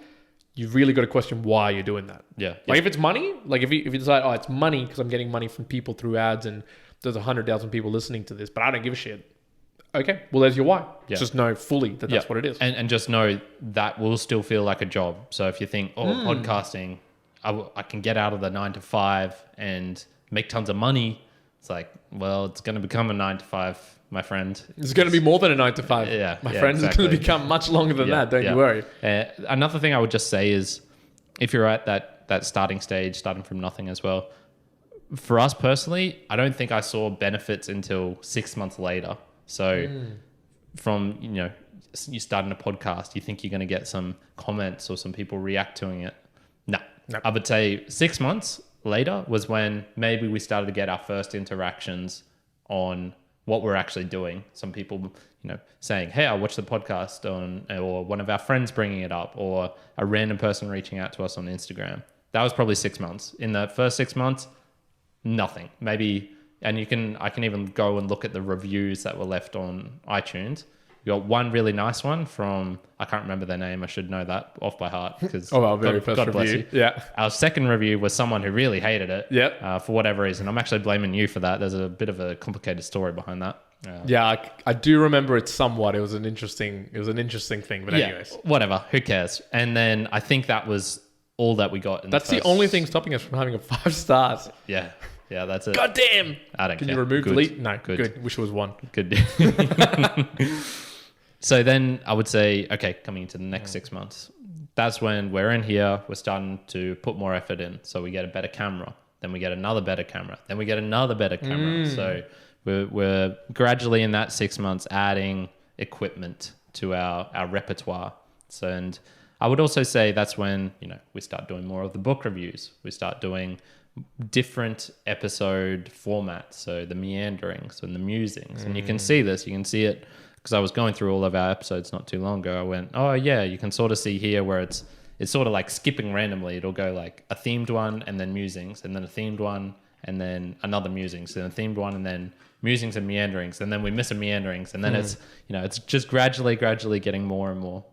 Speaker 2: you've really got to question why you're doing that.
Speaker 1: Yeah.
Speaker 2: Like if it's money, like if you decide, oh, it's money because I'm getting money from people through ads and there's 100,000 people listening to this, but I don't give a shit. Okay, well, there's your why.
Speaker 1: Yeah.
Speaker 2: Just know fully that that's what it is.
Speaker 1: And just know that will still feel like a job. So if you think, podcasting, I can get out of the 9 to 5 and make tons of money. It's like, well, it's going to become a 9 to 5, my friend.
Speaker 2: It's going to be more than a 9 to 5.
Speaker 1: Yeah,
Speaker 2: my friend. Exactly. It's going to become much longer than that. Don't you worry.
Speaker 1: Another thing I would just say is if you're at that starting stage, starting from nothing as well, for us personally, I don't think I saw benefits until 6 months later. So from, you starting a podcast, you think you're going to get some comments or some people react to it. No. I would say 6 months later was when maybe we started to get our first interactions on what we're actually doing. Some people, saying, hey, I watched the podcast or one of our friends bringing it up, or a random person reaching out to us on Instagram. That was probably 6 months. In the first 6 months, nothing. Maybe, and I can even go and look at the reviews that were left on iTunes. You got one really nice one from, I can't remember their name. I should know that off by heart because God bless you.
Speaker 2: Yeah.
Speaker 1: Our second review was someone who really hated it.
Speaker 2: Yep.
Speaker 1: For whatever reason. I'm actually blaming you for that. There's a bit of a complicated story behind that.
Speaker 2: I do remember it somewhat. It was an interesting thing, but anyways.
Speaker 1: Whatever. Who cares? And then I think that was all that we got.
Speaker 2: That's the only thing stopping us from having a 5 stars.
Speaker 1: Yeah. Yeah, that's it.
Speaker 2: God damn.
Speaker 1: I don't care.
Speaker 2: Can you remove, delete? No.
Speaker 1: Good.
Speaker 2: Wish it was 1.
Speaker 1: Good. So then I would say, okay, coming into the next 6 months, that's when we're in here, we're starting to put more effort in. So we get a better camera, then we get another better camera, then we get another better camera. So we're gradually in that 6 months adding equipment to our repertoire. So, and I would also say that's when, we start doing more of the book reviews. We start doing different episode formats. So the meanderings and the musings. And you can see this. You can see it because I was going through all of our episodes not too long ago. I went, oh yeah, you can sort of see here where it's sort of like skipping randomly. It'll go like a themed one and then musings, and then a themed one and then another musings, and a themed one and then musings and meanderings, and then we miss a meanderings, and then it's it's just gradually getting more and more,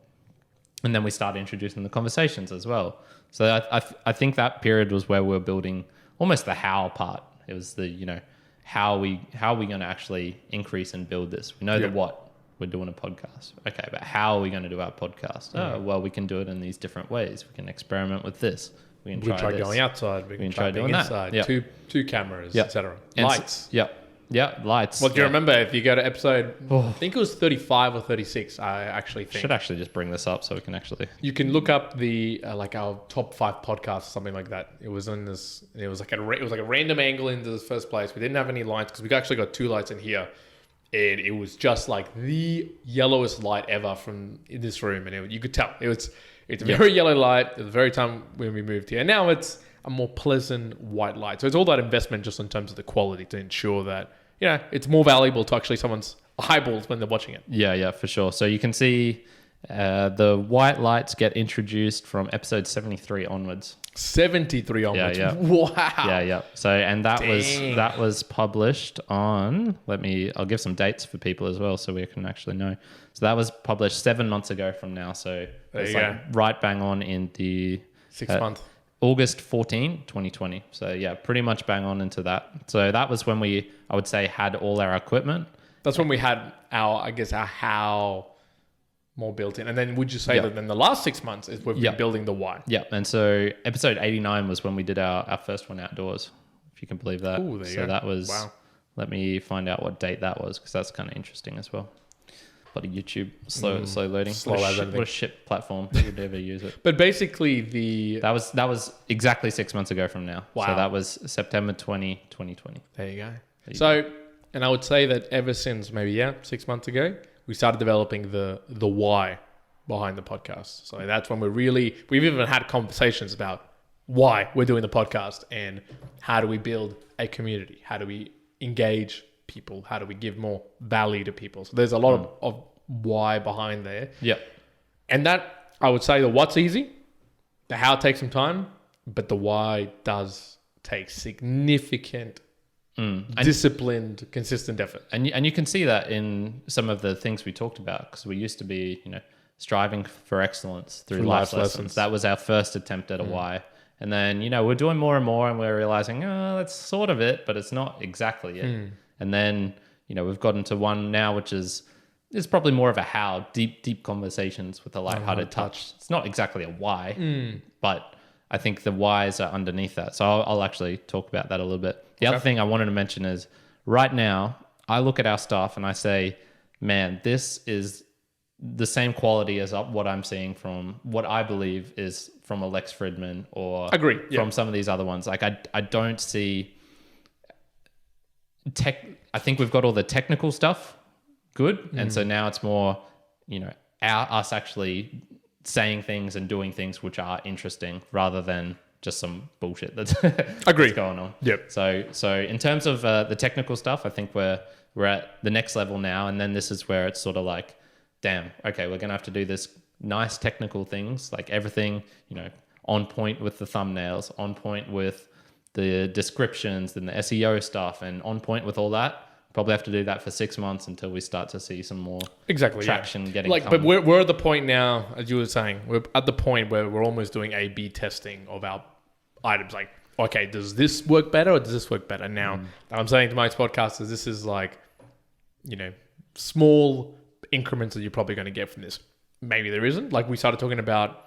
Speaker 1: and then we start introducing the conversations as well. So I think that period was where we were building almost the how part. It was the how are we going to actually increase and build this. We know the what. We're doing a podcast. Okay, but how are we going to do our podcast? Oh, well, we can do it in these different ways. We can experiment with this. We can try
Speaker 2: going outside. We can try
Speaker 1: doing
Speaker 2: being
Speaker 1: that.
Speaker 2: inside.
Speaker 1: Yep.
Speaker 2: Two cameras,
Speaker 1: Yep.
Speaker 2: etc.
Speaker 1: And
Speaker 2: Lights.
Speaker 1: Yeah, lights.
Speaker 2: Well, do you remember if you go to episode, I think it was 35 or 36, I actually think.
Speaker 1: Should actually just bring this up so we can actually...
Speaker 2: You can look up the like our top 5 podcasts or something like that. It was in this. It was like a random angle into the first place. We didn't have any lights because we actually got 2 lights in here, and it was just like the yellowest light ever from in this room, and you could tell it's a very yellow light at the very time when we moved here. And now it's a more pleasant white light. So it's all that investment just in terms of the quality to ensure that it's more valuable to actually someone's eyeballs when they're watching it.
Speaker 1: Yeah, for sure. So you can see the white lights get introduced from episode 73 onwards.
Speaker 2: 73 onwards.
Speaker 1: Yeah.
Speaker 2: Wow.
Speaker 1: Yeah. So and that was published on. I'll give some dates for people as well, so we can actually know. So that was published 7 months ago from now. So it's like right bang on in the
Speaker 2: 6 months.
Speaker 1: August 14, 2020. So yeah, pretty much bang on into that. So that was when I would say, had all our equipment.
Speaker 2: That's when we had our how more built in. And then would you say that then the last 6 months is we've been building the why?
Speaker 1: Yeah. And so episode 89 was when we did our first one outdoors, if you can believe that.
Speaker 2: Ooh, there you
Speaker 1: so
Speaker 2: go.
Speaker 1: that was,
Speaker 2: wow.
Speaker 1: Let me find out what date that was, because that's kind of interesting as well. Bloody YouTube, slow loading. What a shit platform. Who would ever use it?
Speaker 2: But basically that
Speaker 1: was exactly 6 months ago from now.
Speaker 2: Wow.
Speaker 1: So that was September 2020.
Speaker 2: There you go. And I would say that ever since maybe 6 months ago, we started developing the why behind the podcast. So that's when we've even had conversations about why we're doing the podcast and how do we build a community? How do we engage people? How do we give more value to people? So there's a lot of why behind there.
Speaker 1: Yeah.
Speaker 2: And that, I would say the what's easy, the how takes some time, but the why does take significant disciplined, consistent effort.
Speaker 1: And you can see that in some of the things we talked about, because we used to be, striving for excellence through life lessons. That was our first attempt at a why. And then, we're doing more and more, and we're realizing, that's sort of it, but it's not exactly it. And then, we've gotten to one now, which is probably more of a how, deep conversations with a lighthearted touch. It's not exactly a why, but I think the whys are underneath that. So I'll actually talk about that a little bit. The other thing I wanted to mention is right now, I look at our stuff and I say, man, this is the same quality as what I'm seeing from what I believe is from a Lex Fridman or from some of these other ones. Like I don't see I think we've got all the technical stuff good. And so now it's more, us actually saying things and doing things which are interesting rather than just some bullshit that's going on.
Speaker 2: Yep.
Speaker 1: So in terms of the technical stuff, I think we're at the next level now. And then this is where it's sort of like, damn, okay, we're going to have to do this nice technical things, like everything, on point with the thumbnails, on point with the descriptions and the SEO stuff, and on point with all that. Probably have to do that for 6 months until we start to see some more traction getting
Speaker 2: but we're at the point now, as you were saying, we're at the point where we're almost doing A/B testing of our items. Like, okay, does this work better or does this work better? Now, I'm saying to my podcasters, this is like, small increments that you're probably going to get from this. Maybe there isn't. Like we started talking about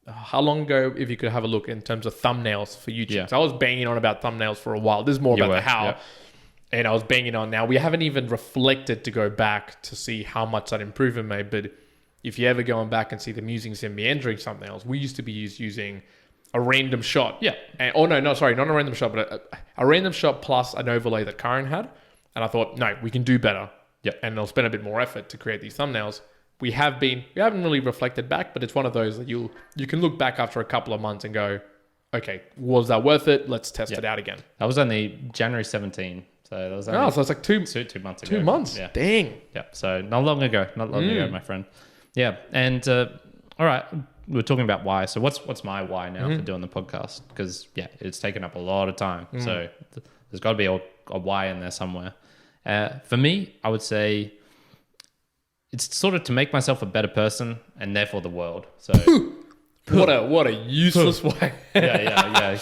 Speaker 2: how long ago, if you could have a look in terms of thumbnails for YouTube. Yeah. So I was banging on about thumbnails for a while. This is more about the how. Yeah. And I was banging on now. We haven't even reflected to go back to see how much that improvement made. But if you ever go back and see the musings and meandering thumbnails, we used to be using a random shot.
Speaker 1: Yeah.
Speaker 2: And, not a random shot, but a random shot plus an overlay that Karen had. And I thought, no, we can do better.
Speaker 1: Yeah.
Speaker 2: And I'll spend a bit more effort to create these thumbnails. We haven't really reflected back, but it's one of those that you can look back after a couple of months and go, okay, was that worth it? Let's test it out again.
Speaker 1: That was only January 17. So that was only
Speaker 2: so it's like 2
Speaker 1: months ago.
Speaker 2: 2 months.
Speaker 1: Yeah.
Speaker 2: Dang.
Speaker 1: Yeah. So not long ago, my friend. Yeah. And all right, we're talking about why. So what's my why now for doing the podcast? Because it's taken up a lot of time. So there's got to be a why in there somewhere. For me, I would say it's sort of to make myself a better person and therefore the world. So
Speaker 2: what a useless way.
Speaker 1: yeah.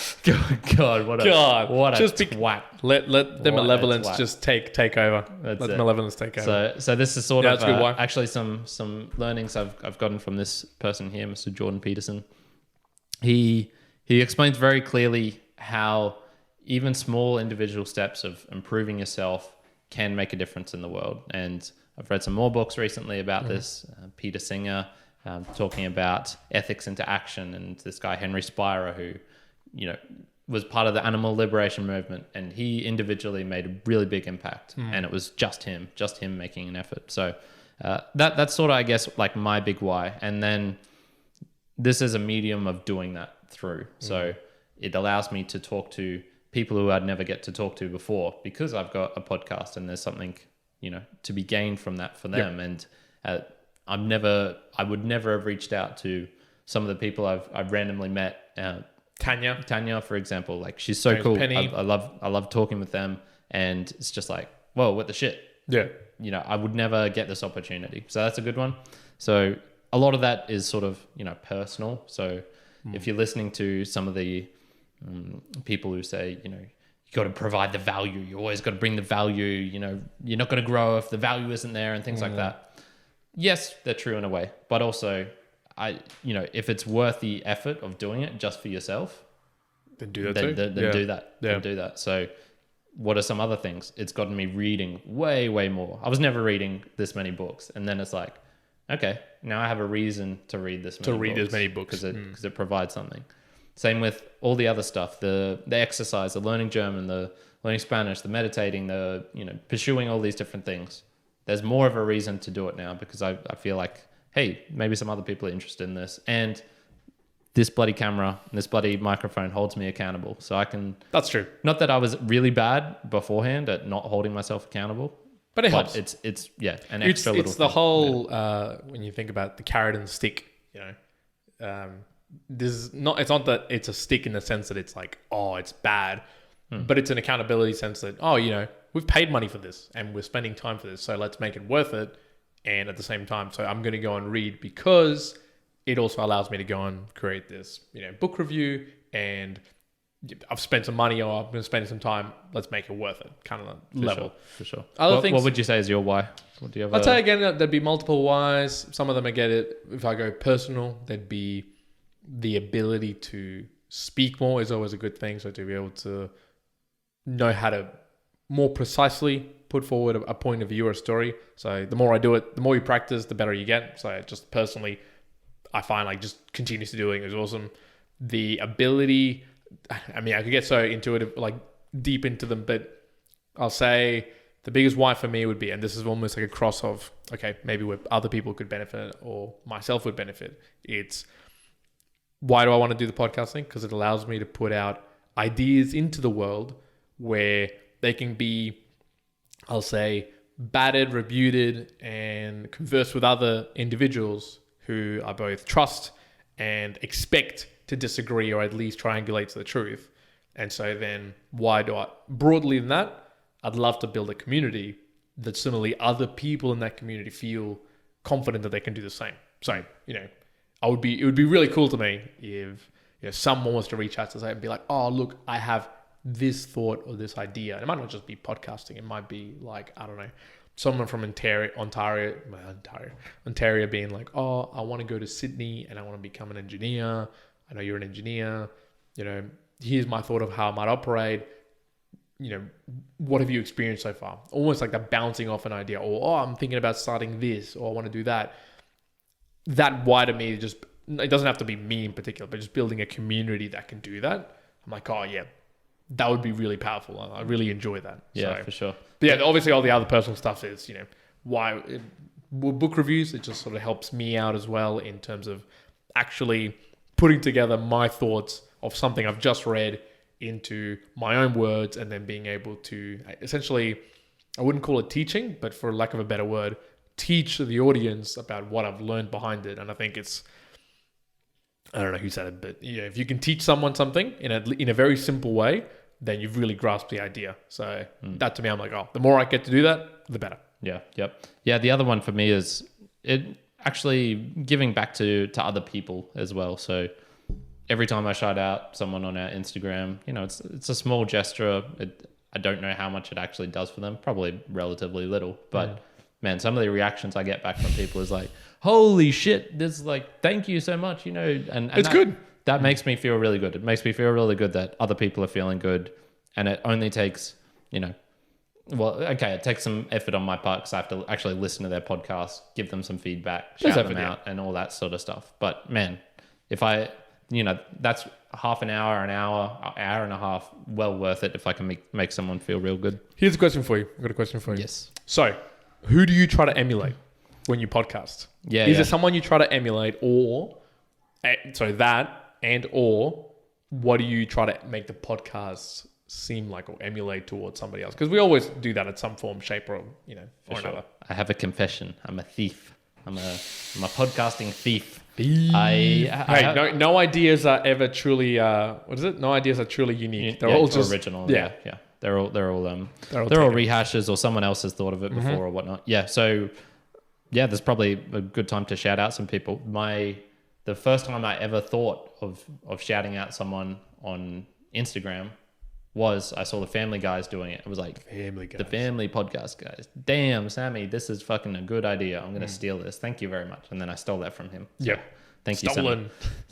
Speaker 1: God, what a twat.
Speaker 2: Let the malevolence just take over. Let the malevolence take over.
Speaker 1: So this is sort of
Speaker 2: good why.
Speaker 1: actually some learnings I've gotten from this person here, Mr. Jordan Peterson. He explains very clearly how even small individual steps of improving yourself can make a difference in the world. And I've read some more books recently about this. Peter Singer talking about ethics into action, and this guy Henry Spira, who was part of the animal liberation movement, and he individually made a really big impact, and it was just him making an effort. So that's sort of, I guess, like my big why. And then this is a medium of doing that through. So it allows me to talk to people who I'd never get to talk to before, because I've got a podcast and there's something to be gained from that for them. And I would never have reached out to some of the people I've randomly met. Tanya, for example, like she's so cool. I love talking with them, and it's just like, whoa, what the shit?
Speaker 2: Yeah.
Speaker 1: I would never get this opportunity. So that's a good one. So a lot of that is sort of, personal. So if you're listening to some of the people who say, you got to provide the value, you always got to bring the value, you're not going to grow if the value isn't there and things like that. Yes, they're true in a way, but also if it's worth the effort of doing it just for yourself,
Speaker 2: then do that
Speaker 1: Then do that. So what are some other things? It's gotten me reading way, way more. I was never reading this many books. And then it's like, okay, now I have a reason to read this many books. Because it provides something. Same with all the other stuff, the exercise, the learning German, the learning Spanish, the meditating, the pursuing all these different things. There's more of a reason to do it now, because I feel like, hey, maybe some other people are interested in this. And this bloody camera and this bloody microphone holds me accountable. So I can...
Speaker 2: That's true.
Speaker 1: Not that I was really bad beforehand at not holding myself accountable.
Speaker 2: But it helps.
Speaker 1: It's an extra little
Speaker 2: It's the whole... when you think about the carrot and the stick, it's not that it's a stick in the sense that it's like, oh, it's bad. But it's an accountability sense that, we've paid money for this and we're spending time for this, so let's make it worth it. And at the same time, so I'm going to go and read, because it also allows me to go and create this, book review, and I've spent some money, or I'm going to spend some time. Let's make it worth it, kind of level.
Speaker 1: For sure.
Speaker 2: What
Speaker 1: would you say is your why? What do you have?
Speaker 2: I'd say again, there'd be multiple whys. Some of them I get it. If I go personal, there'd be the ability to speak more is always a good thing. So to be able to know how to more precisely put forward a point of view or a story. So the more I do it, the more you practice, the better you get. So just personally, I find like just continuously doing is awesome. The ability, I could get so intuitive, like deep into them, but I'll say the biggest why for me would be, and this is almost like a cross of, okay, maybe where other people could benefit or myself would benefit. It's, why do I want to do the podcasting? Because it allows me to put out ideas into the world where they can be, I'll say, battered, refuted, and converse with other individuals who I both trust and expect to disagree, or at least triangulate to the truth. And so then why do I, broadly than that, I'd love to build a community that similarly other people in that community feel confident that they can do the same. So, it would be really cool to me if someone was to reach out to say and be like, oh, look, I have this thought or this idea. And it might not just be podcasting. It might be like, I don't know, someone from Ontario being like, oh, I want to go to Sydney and I want to become an engineer. I know you're an engineer. Here's my thought of how I might operate. What have you experienced so far? Almost like that bouncing off an idea, or, oh, I'm thinking about starting this, or I want to do that. That why to me, just, it doesn't have to be me in particular, but just building a community that can do that. I'm like, oh yeah, that would be really powerful. I really enjoy that.
Speaker 1: Yeah, for sure.
Speaker 2: But yeah, obviously all the other personal stuff is, book reviews, it just sort of helps me out as well in terms of actually putting together my thoughts of something I've just read into my own words, and then being able to essentially, I wouldn't call it teaching, but for lack of a better word, teach the audience about what I've learned behind it. And I think it's, I don't know who said it, but yeah, if you can teach someone something in a very simple way, then you've really grasped the idea. So that to me, I'm like, oh, the more I get to do that, the better.
Speaker 1: Yeah. Yep. Yeah. The other one for me is it actually giving back to other people as well. So every time I shout out someone on our Instagram, it's a small gesture. I don't know how much it actually does for them. Probably relatively little, but man, some of the reactions I get back from people is like, holy shit, this is like, thank you so much, and
Speaker 2: it's good.
Speaker 1: That makes me feel really good. It makes me feel really good that other people are feeling good. And it only takes, it takes some effort on my part because I have to actually listen to their podcast, give them some feedback, shout them out and all that sort of stuff. But man, if I, that's half an hour and a half, well worth it if I can make someone feel real good.
Speaker 2: Here's a question for you. I've got a question for you.
Speaker 1: Yes.
Speaker 2: So, who do you try to emulate when you podcast?
Speaker 1: Yeah.
Speaker 2: Is there someone you try to emulate, or what do you try to make the podcast seem like or emulate towards somebody else? Because we always do that at some form, shape, or another.
Speaker 1: I have a confession. I'm a thief. I'm a podcasting thief.
Speaker 2: No ideas are ever truly. What is it? No ideas are truly unique. They're all just
Speaker 1: original. Yeah. They're all rehashes, or someone else has thought of it before or whatnot. Yeah. So yeah, there's probably a good time to shout out some people. The first time I ever thought of shouting out someone on Instagram was I saw the Family Guys doing it. It was like, the Family Podcast guys. Damn, Sammy, this is fucking a good idea. I'm going to steal this. Thank you very much. And then I stole that from him. So thank you, Sammy.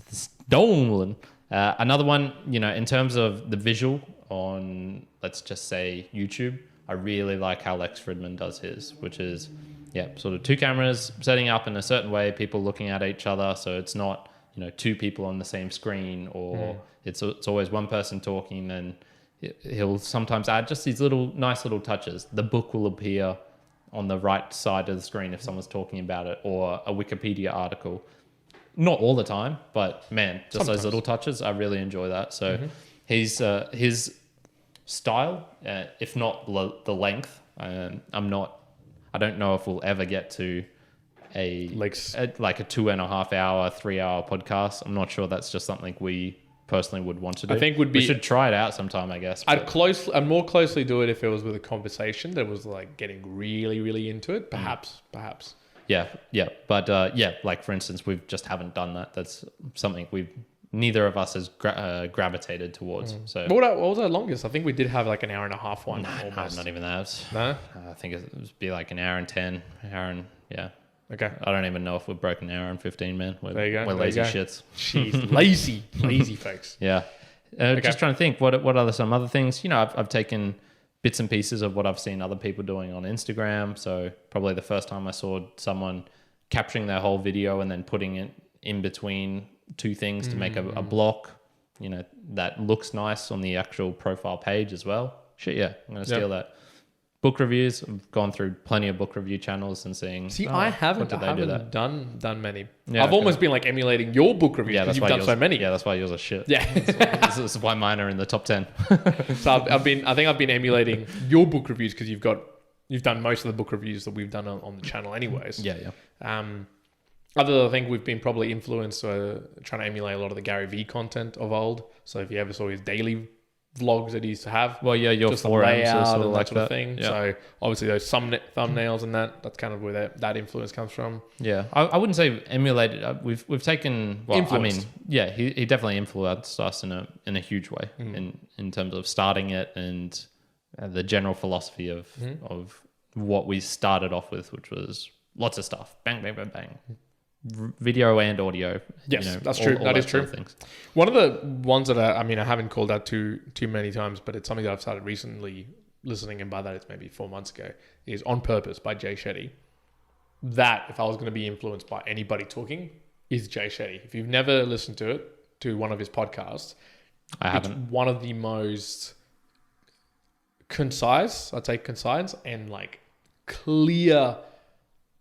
Speaker 1: Stolen. Another one, in terms of the visual on, let's just say, YouTube, I really like how Lex Fridman does his, which is, sort of two cameras setting up in a certain way, people looking at each other. So it's not, two people on the same screen, or it's always one person talking, and he'll sometimes add just these nice little touches. The book will appear on the right side of the screen if someone's talking about it, or a Wikipedia article. Not all the time, but man, just sometimes. Those little touches, I really enjoy that. So his style, if not the length, I don't know if we'll ever get to a 2.5 hour, 3 hour podcast. I'm not sure that's just something we personally would want to do.
Speaker 2: I think we
Speaker 1: should try it out sometime, I guess.
Speaker 2: I'd more closely do it if it was with a conversation that was like getting really, really into it. Perhaps.
Speaker 1: Yeah. But like for instance, we just haven't done that. That's something neither of us has gravitated towards. So
Speaker 2: what was our longest? I think we did have like an hour and a half one.
Speaker 1: No, not even that.
Speaker 2: No?
Speaker 1: I think it would be like an hour and 10,
Speaker 2: Okay.
Speaker 1: I don't even know if we've broken an hour and 15, man.
Speaker 2: There you go.
Speaker 1: We're lazy shits.
Speaker 2: Jeez, lazy folks.
Speaker 1: Yeah. Just trying to think, what are some other things? I've taken bits and pieces of what I've seen other people doing on Instagram. So probably the first time I saw someone capturing their whole video and then putting it in between two things to make a block, that looks nice on the actual profile page as well. Shit, yeah. I'm going to steal that. Book reviews. I've gone through plenty of book review channels and seeing.
Speaker 2: I haven't done many.
Speaker 1: Yeah,
Speaker 2: I've almost been like emulating your book reviews because you've done so many.
Speaker 1: Yeah, that's why yours are shit.
Speaker 2: Yeah,
Speaker 1: this is why mine are in the top 10.
Speaker 2: So I think I've been emulating your book reviews because you've done most of the book reviews that we've done on the channel, anyways.
Speaker 1: Yeah.
Speaker 2: Other than I think we've been probably influenced trying to emulate a lot of the Gary Vee content of old. So if you ever saw his daily vlogs that he used to have,
Speaker 1: your
Speaker 2: just
Speaker 1: forums
Speaker 2: layout
Speaker 1: sort of
Speaker 2: and
Speaker 1: like
Speaker 2: that sort of thing.
Speaker 1: Yeah.
Speaker 2: So obviously those thumbnails and that's kind of where that influence comes from.
Speaker 1: Yeah, I wouldn't say emulated. We've taken. Well,
Speaker 2: influenced.
Speaker 1: He definitely influenced us in a huge way in terms of starting it and the general philosophy of what we started off with, which was lots of stuff. Bang, bang, bang, bang. Video and audio.
Speaker 2: Yes, that's true. That is true. Things. One of the ones that I haven't called out too many times, but it's something that I've started recently listening, and by that it's maybe 4 months ago, is On Purpose by Jay Shetty. That, if I was going to be influenced by anybody talking, is Jay Shetty. If you've never listened to one of his podcasts,
Speaker 1: I haven't.
Speaker 2: It's one of the most concise and like clear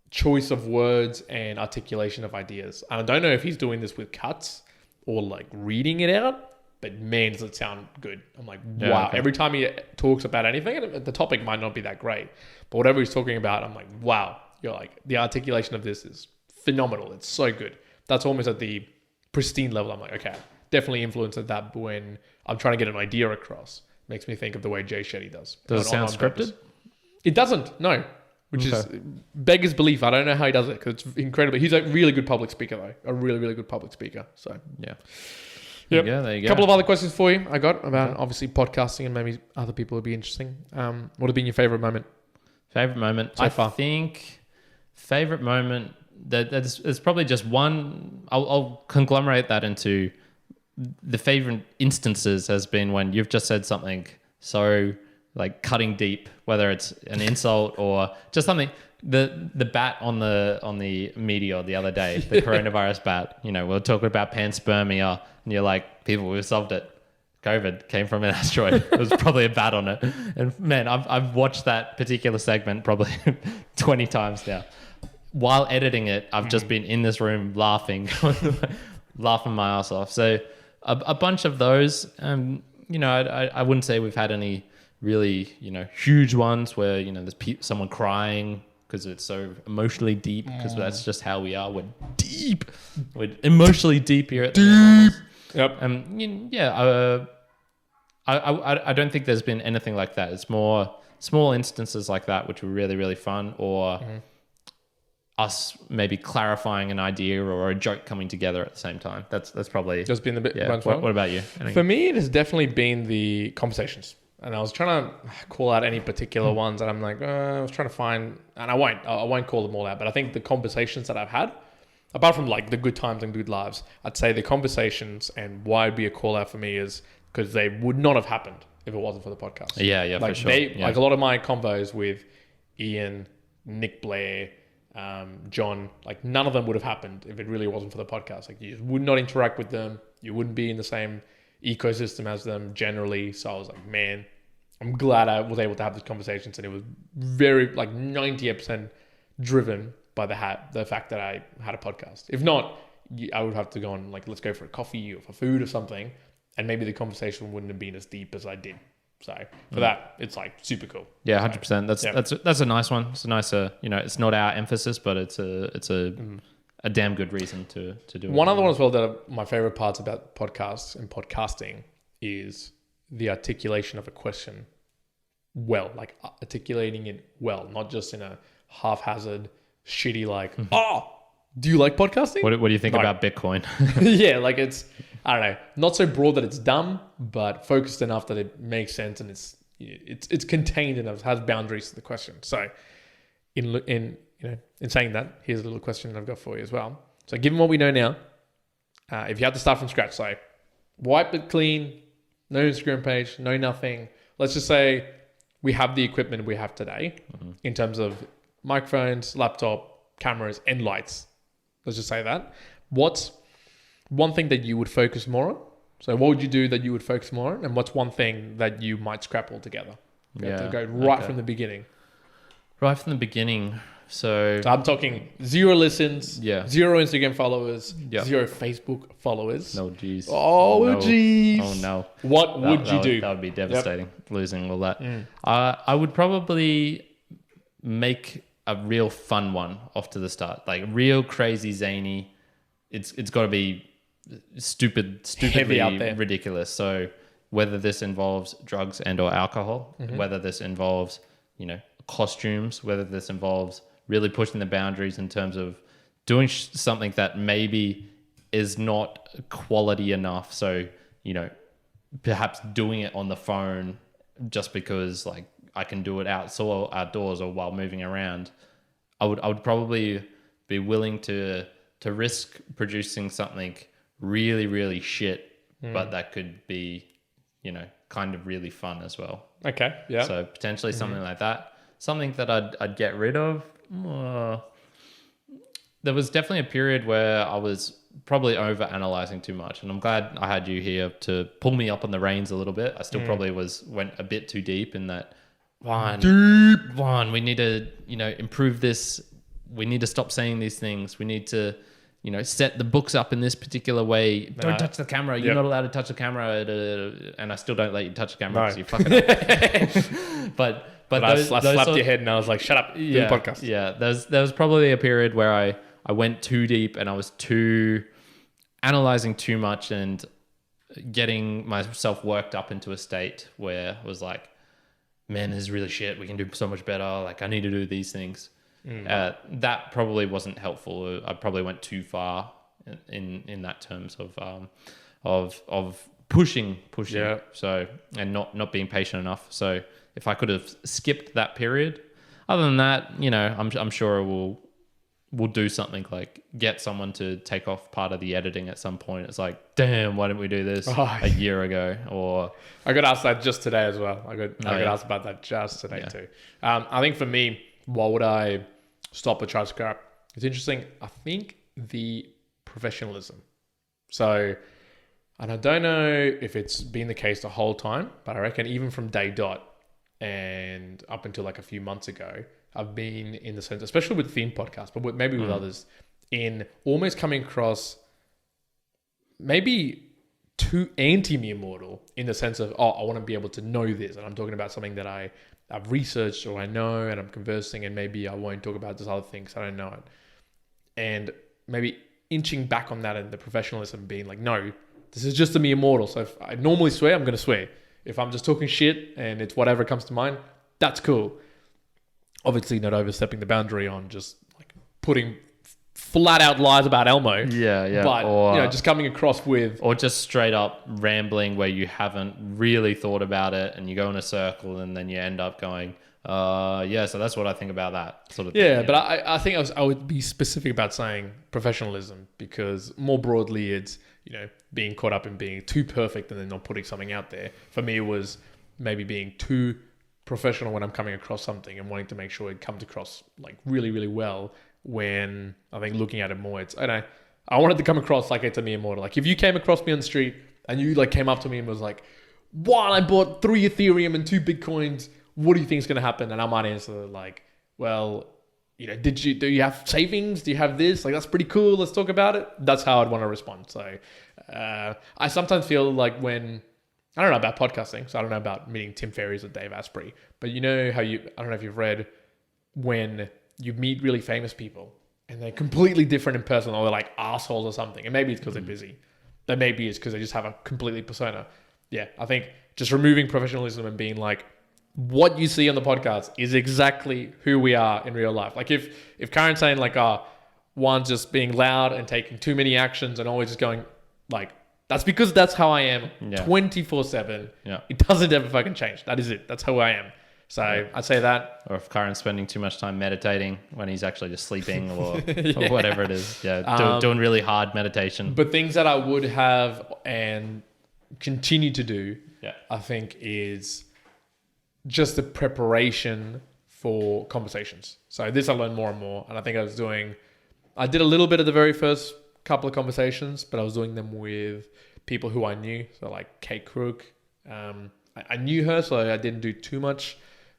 Speaker 2: choice of words and articulation of ideas. And I don't know if he's doing this with cuts or like reading it out, but man, does it sound good. I'm like,
Speaker 1: Yeah,
Speaker 2: wow.
Speaker 1: okay.
Speaker 2: Every time he talks about anything, and the topic might not be that great, but whatever he's talking about, I'm like, wow. You're like, the articulation of this is phenomenal. It's so good. That's almost at the pristine level. I'm like, okay, definitely influenced at that when I'm trying to get an idea across. Makes me think of the way Jay Shetty does.
Speaker 1: Does it sound
Speaker 2: purpose.
Speaker 1: scripted?
Speaker 2: It doesn't, no. Which is beggars belief. I don't know how he does it because it's incredible. He's a really good public speaker though. A really, really good public speaker. So
Speaker 1: Yeah.
Speaker 2: Yep.
Speaker 1: There you go.
Speaker 2: A couple of other questions for you I got about obviously podcasting and maybe other people would be interesting. What have been your favorite moment?
Speaker 1: Favorite moment?
Speaker 2: So far.
Speaker 1: I think favorite moment, there's probably just one. I'll conglomerate that into the favorite instances has been when you've just said something so like cutting deep, whether it's an insult or just something. The bat on the meteor the other day, the coronavirus bat. We were talking about panspermia, and you're like, people, we've solved it. COVID came from an asteroid. It was probably a bat on it. And man, I've watched that particular segment probably 20 times now. While editing it, I've just been in this room laughing, laughing my ass off. So a bunch of those. I wouldn't say we've had any really huge ones where there's someone crying because it's so emotionally deep, because that's just how we are. We're deep. We're emotionally deep here at the
Speaker 2: Yep.
Speaker 1: I don't think there's been anything like that. It's more small instances like that which were really, really fun, or us maybe clarifying an idea or a joke coming together at the same time. That's probably
Speaker 2: Just been the bit.
Speaker 1: yeah. What about you?
Speaker 2: For me, it has definitely been the conversations. And I was trying to call out any particular ones, and I'm like, I was trying to find, and I won't call them all out, but I think the conversations that I've had, apart from like the good times and good lives, I'd say the conversations and why it'd be a call out for me is because they would not have happened if it wasn't for the podcast.
Speaker 1: Yeah,
Speaker 2: like
Speaker 1: for sure.
Speaker 2: Like a lot of my convos with Ian, Nick Blair, John, like none of them would have happened if it really wasn't for the podcast. Like you would not interact with them. You wouldn't be in the same ecosystem as them generally. So I was like, man, I'm glad I was able to have these conversations, and it was very like 90% driven by the fact that I had a podcast. If not, I would have to go on like, let's go for a coffee or for food or something, and maybe the conversation wouldn't have been as deep as I did. So for that, it's like super cool.
Speaker 1: Yeah, 100%. That's a nice one. It's a nice, it's not our emphasis, but it's a damn good reason to do it.
Speaker 2: One other one as well that my favorite parts about podcasts and podcasting is the articulation of a question well, like articulating it well, not just in a haphazard, shitty like, do you like podcasting?
Speaker 1: What do you think about Bitcoin?
Speaker 2: Yeah, like it's, I don't know, not so broad that it's dumb, but focused enough that it makes sense and it's contained enough, has boundaries to the question. So in saying that, here's a little question I've got for you as well. So given what we know now, if you had to start from scratch, so wipe it clean, no Instagram page, no nothing. Let's just say we have the equipment we have today in terms of microphones, laptop, cameras, and lights. Let's just say that. What's one thing that you would focus more on? So what would you do that you would focus more on? And what's one thing that you might scrap altogether? You have to go right from the beginning.
Speaker 1: Right from the beginning. So
Speaker 2: I'm talking 0 listens, 0 Instagram followers, 0 Facebook followers.
Speaker 1: No, geez.
Speaker 2: Oh, geez.
Speaker 1: Oh, no.
Speaker 2: What would you do?
Speaker 1: That would be devastating, losing all that. I would probably make a real fun one off to the start. Like real crazy, zany. It's got to be stupidly
Speaker 2: out there.
Speaker 1: ridiculous. So whether this involves drugs and or alcohol, whether this involves, costumes, whether this involves really pushing the boundaries in terms of doing something that maybe is not quality enough. So, perhaps doing it on the phone just because like I can do it outdoors or while moving around. I would probably be willing to risk producing something really, really shit, but that could be, kind of really fun as well.
Speaker 2: Okay. Yeah.
Speaker 1: So potentially something like that. Something that I'd get rid of. There was definitely a period where I was probably over analyzing too much, and I'm glad I had you here to pull me up on the reins a little bit. I still probably went a bit too deep in that. Juan, we need to improve this. We need to stop saying these things. We need to set the books up in this particular way. Don't touch the camera. You're
Speaker 2: Yep.
Speaker 1: not allowed to touch the camera. And I still don't let you touch the camera because you fucking up. But
Speaker 2: I slapped your head and I was like, shut up, do the podcast.
Speaker 1: Yeah, there was probably a period where I went too deep and I was analyzing too much and getting myself worked up into a state where I was like, man, this is really shit. We can do so much better. Like, I need to do these things. That probably wasn't helpful. I probably went too far in that terms of pushing.
Speaker 2: Yeah.
Speaker 1: So, and not being patient enough. So if I could have skipped that period, other than that, I'm sure we'll do something like get someone to take off part of the editing at some point. It's like, damn, why didn't we do this a year ago? Or
Speaker 2: I got asked that just today as well. I got asked about that just today too. I think for me, why would I stop or try to scrap? It's interesting. I think the professionalism. So, and I don't know if it's been the case the whole time, but I reckon even from day dot and up until like a few months ago, I've been in the sense, especially with theme podcasts, but maybe with others, in almost coming across maybe too anti-mere mortal in the sense of, I want to be able to know this. And I'm talking about something that I've researched or I know and I'm conversing, and maybe I won't talk about this other thing because I don't know it. And maybe inching back on that and the professionalism being like, no, this is just a mere mortal. So if I normally swear, I'm going to swear. If I'm just talking shit and it's whatever comes to mind, that's cool. Obviously not overstepping the boundary on just like putting flat out lies about Elmo.
Speaker 1: Yeah.
Speaker 2: But,
Speaker 1: or,
Speaker 2: just coming across with...
Speaker 1: Or just straight up rambling where you haven't really thought about it and you go in a circle and then you end up going, so that's what I think about that sort of thing.
Speaker 2: Yeah, but I think I would be specific about saying professionalism, because more broadly it's, being caught up in being too perfect and then not putting something out there. For me, it was maybe being too professional when I'm coming across something and wanting to make sure it comes across like really, really well, when I think looking at it more, I wanted to come across like it's a mere mortal. Like if you came across me on the street and you like came up to me and was like, "What? I bought 3 Ethereum and 2 Bitcoins. What do you think is going to happen?" And I might answer like, "Well, do you have savings? Do you have this? Like, that's pretty cool. Let's talk about it." That's how I'd want to respond. So I sometimes feel like when, I don't know about podcasting, so I don't know about meeting Tim Ferriss or Dave Asprey, but I don't know if you've read when you meet really famous people and they're completely different in person, or they're like assholes or something. And maybe it's because they're busy. Then maybe it's because they just have a completely persona. Yeah, I think just removing professionalism and being like, what you see on the podcast is exactly who we are in real life. Like if Karen's saying like, one's just being loud and taking too many actions and always just going like, that's because that's how I am 24/7.
Speaker 1: Yeah.
Speaker 2: It doesn't ever fucking change. That is it. That's who I am. So I'd say that.
Speaker 1: Or if Karen's spending too much time meditating when he's actually just sleeping or, or whatever it is. Yeah, doing really hard meditation.
Speaker 2: But things that I would have and continue to do, I think, is just the preparation for conversations. So this I learned more and more. And I think I did a little bit of the very first couple of conversations, but I was doing them with people who I knew. So like Kate Crook. I knew her, so I didn't do too much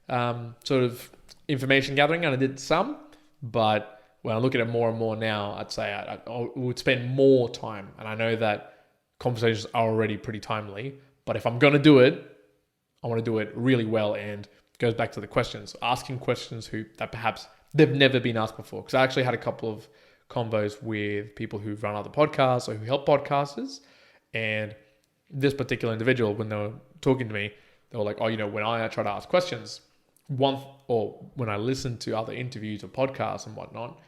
Speaker 2: sort of information gathering, and I did some. But when I look at it more and more now, I'd say I would spend more time. And I know that conversations are already pretty timely, but if I'm going to do it, I want to do it really well. And it goes back to the questions, asking questions that perhaps they've never been asked before. Because I actually had a couple of combos with people who run other podcasts or who help podcasters. And this particular individual, when they were talking to me, they were like, when I try to ask questions, or when I listen to other interviews or podcasts and whatnot,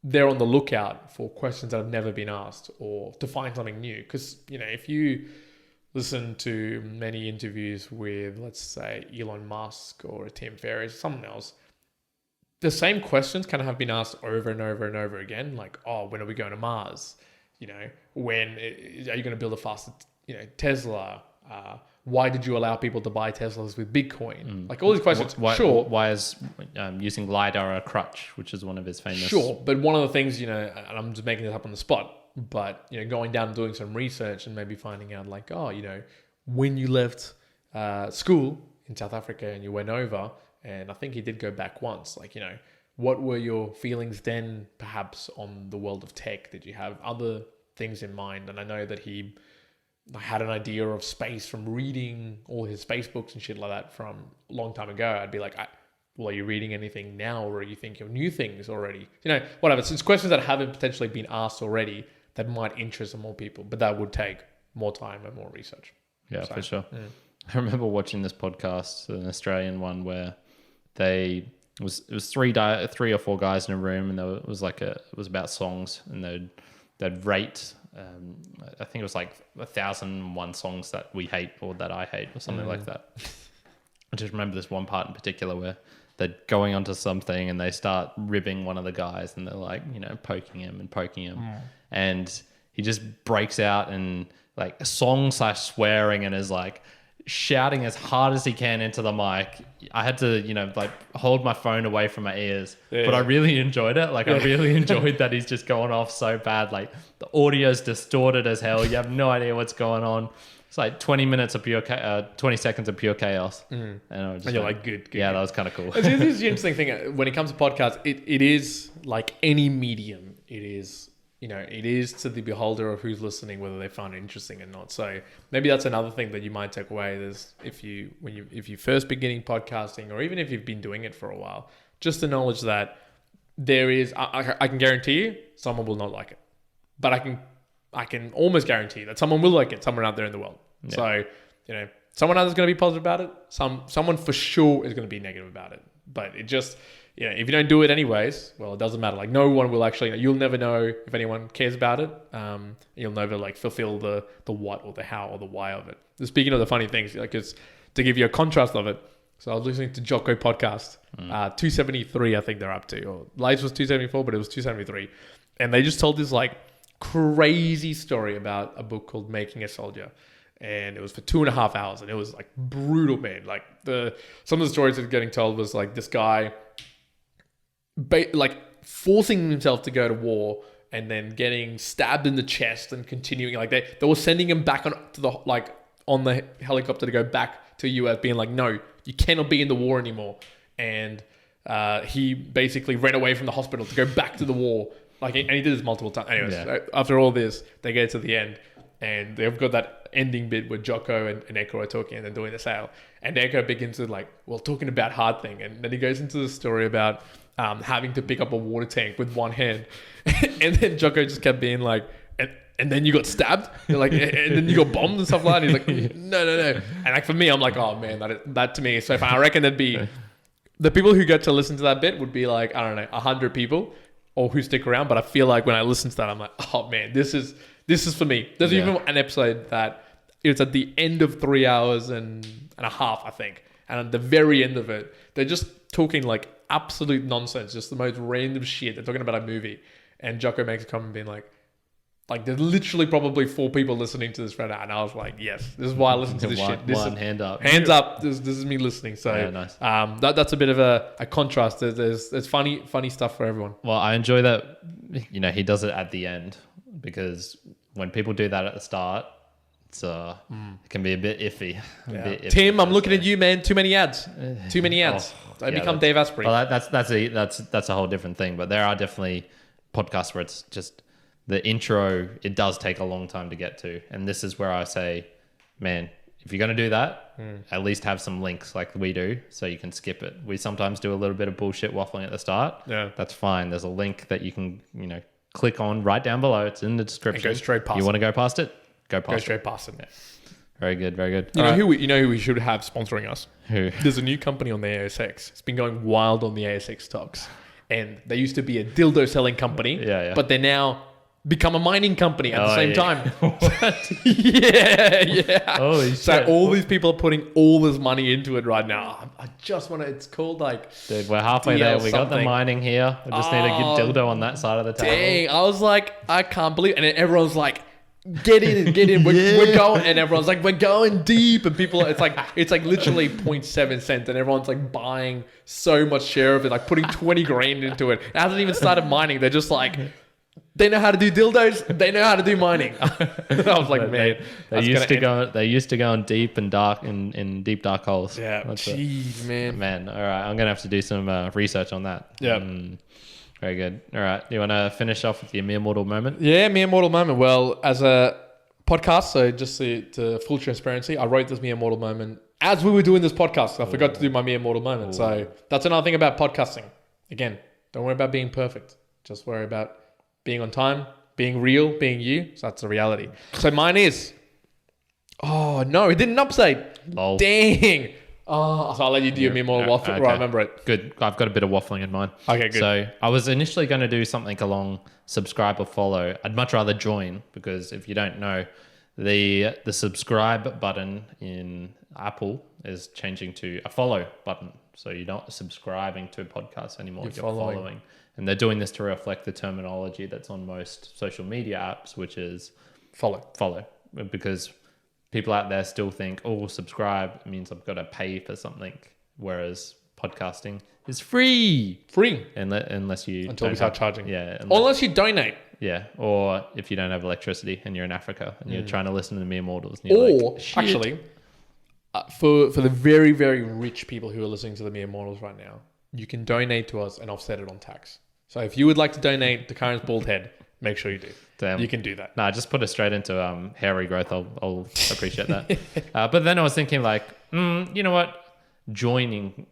Speaker 2: they're on the lookout for questions that have never been asked or to find something new. Because, if you listen to many interviews with, let's say, Elon Musk or Tim Ferriss or someone else, the same questions kind of have been asked over and over and over again. Like, when are we going to Mars? When are you going to build a faster, Tesla? Why did you allow people to buy Teslas with Bitcoin? Like all these questions. Sure.
Speaker 1: Why is using LiDAR a crutch, which is one of his famous...
Speaker 2: Sure, but one of the things, and I'm just making this up on the spot, but, going down and doing some research and maybe finding out like, when you left school in South Africa and you went over, and I think he did go back once, like, what were your feelings then, perhaps, on the world of tech? Did you have other things in mind? And I know that he had an idea of space from reading all his space books and shit like that from a long time ago. I'd be like, well, are you reading anything now, or are you thinking of new things already? Whatever. So it's questions that haven't potentially been asked already that might interest more people, but that would take more time and more research.
Speaker 1: Yeah, for sure. I remember watching this podcast, an Australian one, where it was three or four guys in a room, and it was about songs, and they'd rate. I think it was like 1,001 songs that we hate or that I hate or something like that. I just remember this one part in particular where they're going onto something and they start ribbing one of the guys, and they're like, poking him, and he just breaks out in like a song/swearing and is like shouting as hard as he can into the mic. I had to, hold my phone away from my ears, but I really enjoyed it. Like, I really enjoyed that he's just going off so bad. Like, the audio's distorted as hell. You have no idea what's going on. It's like 20 minutes of 20 seconds of pure chaos. And you're
Speaker 2: like, good.
Speaker 1: Yeah, that was kind of cool.
Speaker 2: This is the interesting thing. When it comes to podcasts, it is like any medium. It is to the beholder of who's listening, whether they find it interesting or not. So maybe that's another thing that you might take away. There's if you first beginning podcasting, or even if you've been doing it for a while, just acknowledge that there is. I can guarantee you, someone will not like it, but I can almost guarantee that someone will like it somewhere out there in the world. Yeah. So someone out there's going to be positive about it. Someone for sure is going to be negative about it. But it just. If you don't do it anyways, well, it doesn't matter. Like, no one will actually, you'll never know if anyone cares about it. You'll never fulfill the what or the how or the why of it. Speaking of the funny things, it's to give you a contrast of it. So I was listening to Jocko podcast, 273, I think they're up to, or Lights was 274, but it was 273. And they just told this crazy story about a book called Making a Soldier. And it was for 2.5 hours, and it was brutal, man. Some of the stories that are getting told was this guy forcing himself to go to war and then getting stabbed in the chest and continuing they were sending him back on the helicopter to go back to US, being like, no, you cannot be in the war anymore. And he basically ran away from the hospital to go back to the war. And he did this multiple times. Anyways, after all this, they get to the end, and they've got that ending bit where Jocko and Echo are talking and they're doing the sale. And Echo begins to talking about hard thing. And then he goes into the story about having to pick up a water tank with one hand. And then Jocko just kept being like, and then you got stabbed? And then you got bombed and stuff like that? And he's like, no. And for me, I'm like, oh man, that to me is so fun. I reckon that'd be, the people who get to listen to that bit would be 100 people or who stick around. But I feel like when I listen to that, I'm like, oh man, this is for me. There's even an episode that it's at the end of 3 hours and a half, I think. And at the very end of it, they're just talking absolute nonsense, just the most random shit. They're talking about a movie. And Jocko makes a comment being like there's literally probably 4 people listening to this right now. And I was like, yes, this is why I listen to this shit.
Speaker 1: Hand up.
Speaker 2: Hands up. This is me listening. So
Speaker 1: yeah, nice.
Speaker 2: That's a bit of a contrast. There's funny stuff for everyone.
Speaker 1: Well, I enjoy that, he does it at the end, because when people do that at the start, it can be a bit iffy.
Speaker 2: Tim, I'm looking at you, man. Too many ads. I become Dave Asprey.
Speaker 1: Well, that's a whole different thing. But there are definitely podcasts where it's just the intro. It does take a long time to get to, and this is where I say, man, if you're going to do that, at least have some links like we do, so you can skip it. We sometimes do a little bit of bullshit waffling at the start. Yeah, that's fine. There's a link that you can click on right down below. It's in the description.
Speaker 2: And go straight past.
Speaker 1: You want to go past it? Go
Speaker 2: straight past it. Yeah.
Speaker 1: Very good, very good.
Speaker 2: You know who we should have sponsoring us?
Speaker 1: Who?
Speaker 2: There's a new company on the ASX. It's been going wild on the ASX stocks. And they used to be a dildo selling company, but they're now become a mining company at the same time.
Speaker 1: What?
Speaker 2: yeah.
Speaker 1: Holy shit.
Speaker 2: So all these people are putting all this money into it right now. I just want to, it's called
Speaker 1: Dude, we're halfway there. We got the mining here. We just need a good dildo on that side of the table.
Speaker 2: Dang, I was like, I can't believe it. And then everyone's like, get in. We're going, and everyone's like, we're going deep, and people, it's like literally 0.7 cents, and everyone's buying so much share of it, putting 20 grand into it. It hasn't even started mining. They're just They know how to do dildos. They know how to do mining. I was like, man,
Speaker 1: they used to go on deep and dark in deep dark holes.
Speaker 2: Yeah, jeez, man.
Speaker 1: Man, all right, I'm gonna have to do some research on that.
Speaker 2: Yeah,
Speaker 1: very good. All right, you want to finish off with your mere mortal moment?
Speaker 2: Yeah, mere mortal moment. Well, as a podcast, so just to full transparency, I wrote this mere mortal moment as we were doing this podcast. I forgot to do my mere mortal moment. So that's another thing about podcasting. Again, don't worry about being perfect. Just worry about being on time, being real, being you. So that's the reality. So mine is, oh no, it didn't update.
Speaker 1: Lol.
Speaker 2: Dang. Oh, so I'll let you do your mere mortal waffle. Okay. Right, I remember it.
Speaker 1: Good. I've got a bit of waffling in mind.
Speaker 2: Okay, good.
Speaker 1: So I was initially going to do something along subscribe or follow. I'd much rather join, because if you don't know, the subscribe button in Apple is changing to a follow button. So you're not subscribing to a podcast anymore. You're following. And they're doing this to reflect the terminology that's on most social media apps, which is follow. Because people out there still think, oh, subscribe means I've got to pay for something. Whereas podcasting is free. Unless you...
Speaker 2: Until we start charging.
Speaker 1: Yeah.
Speaker 2: Unless you donate.
Speaker 1: Yeah. Or if you don't have electricity and you're in Africa and you're trying to listen to the mere mortals. And you're
Speaker 2: actually, for the very, very rich people who are listening to the mere mortals right now, you can donate to us and offset it on tax. So if you would like to donate to Karen's bald head, make sure you do.
Speaker 1: Damn.
Speaker 2: You can do that.
Speaker 1: Nah, just put it straight into hairy growth. I'll appreciate that. But then I was thinking like, you know what? Joining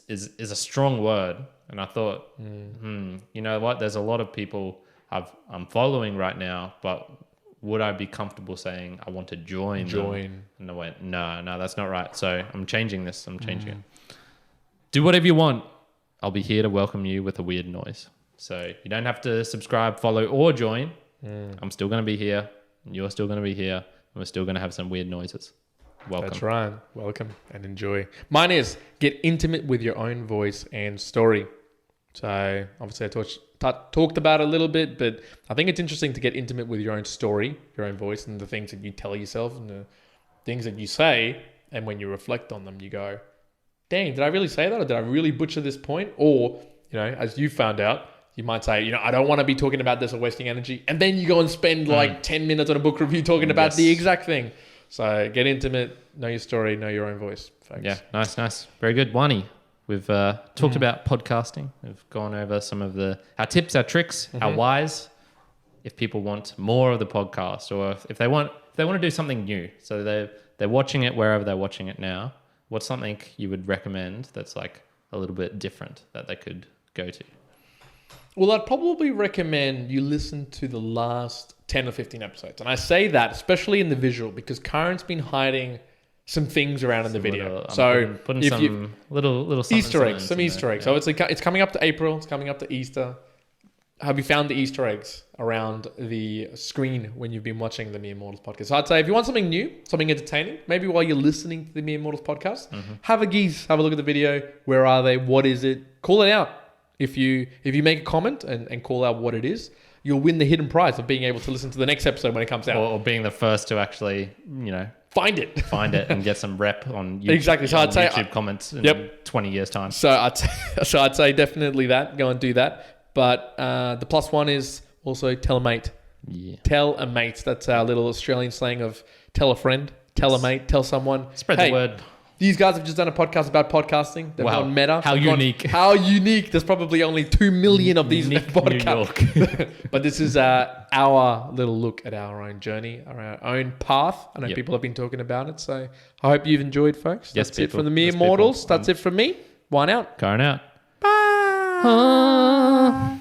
Speaker 1: is a strong word. And I thought, you know what? There's a lot of people I'm following right now, but would I be comfortable saying I want to join them? And I went, no, that's not right. So I'm changing this. I'm changing it. Do whatever you want. I'll be here to welcome you with a weird noise. So you don't have to subscribe, follow, or join. I'm still going to be here. And you're still going to be here. And we're still going to have some weird noises. Welcome.
Speaker 2: That's right. Welcome and enjoy. Mine is get intimate with your own voice and story. So obviously I talked about it a little bit, but I think it's interesting to get intimate with your own story, your own voice, and the things that you tell yourself and the things that you say. And when you reflect on them, you go, dang, did I really say that? Or did I really butcher this point? Or, as you found out, you might say, I don't want to be talking about this or wasting energy. And then you go and spend 10 minutes on a book review talking about the exact thing. So get intimate, know your story, know your own voice. Thanks.
Speaker 1: Yeah, nice. Very good. Wani, we've talked about podcasting. We've gone over some of our tips, our tricks, our whys. If people want more of the podcast, or if they want to do something new, so they're watching it wherever they're watching it now, what's something you would recommend that's like a little bit different that they could go to?
Speaker 2: Well, I'd probably recommend you listen to the last 10 or 15 episodes. And I say that especially in the visual because Karen's been hiding some things around in the video.
Speaker 1: Putting some little
Speaker 2: Easter eggs, some Easter eggs. Yeah. So it's coming up to April. It's coming up to Easter. Have you found the Easter eggs around the screen when you've been watching the Mere Mortals podcast? So I'd say if you want something new, something entertaining, maybe while you're listening to the Mere Mortals podcast, have a look at the video. Where are they? What is it? Call it out. If you make a comment and call out what it is, you'll win the hidden prize of being able to listen to the next episode when it comes out.
Speaker 1: Or being the first to actually,
Speaker 2: find it
Speaker 1: and get some rep on YouTube,
Speaker 2: exactly. So I'd say
Speaker 1: YouTube comments in 20 years time.
Speaker 2: So I'd say definitely that. Go and do that. But the plus one is also tell a mate.
Speaker 1: Yeah.
Speaker 2: Tell a mate. That's our little Australian slang of tell a friend, tell a mate, tell someone.
Speaker 1: Spread the word.
Speaker 2: These guys have just done a podcast about podcasting. They've gone meta.
Speaker 1: How unique.
Speaker 2: How unique. There's probably only 2 million of these podcasts. But this is our little look at our own journey, our own path. I know people have been talking about it. So I hope you've enjoyed, folks. That's it from the Mere Mortals. That's it from me. One out.
Speaker 1: Going out.
Speaker 2: Bye.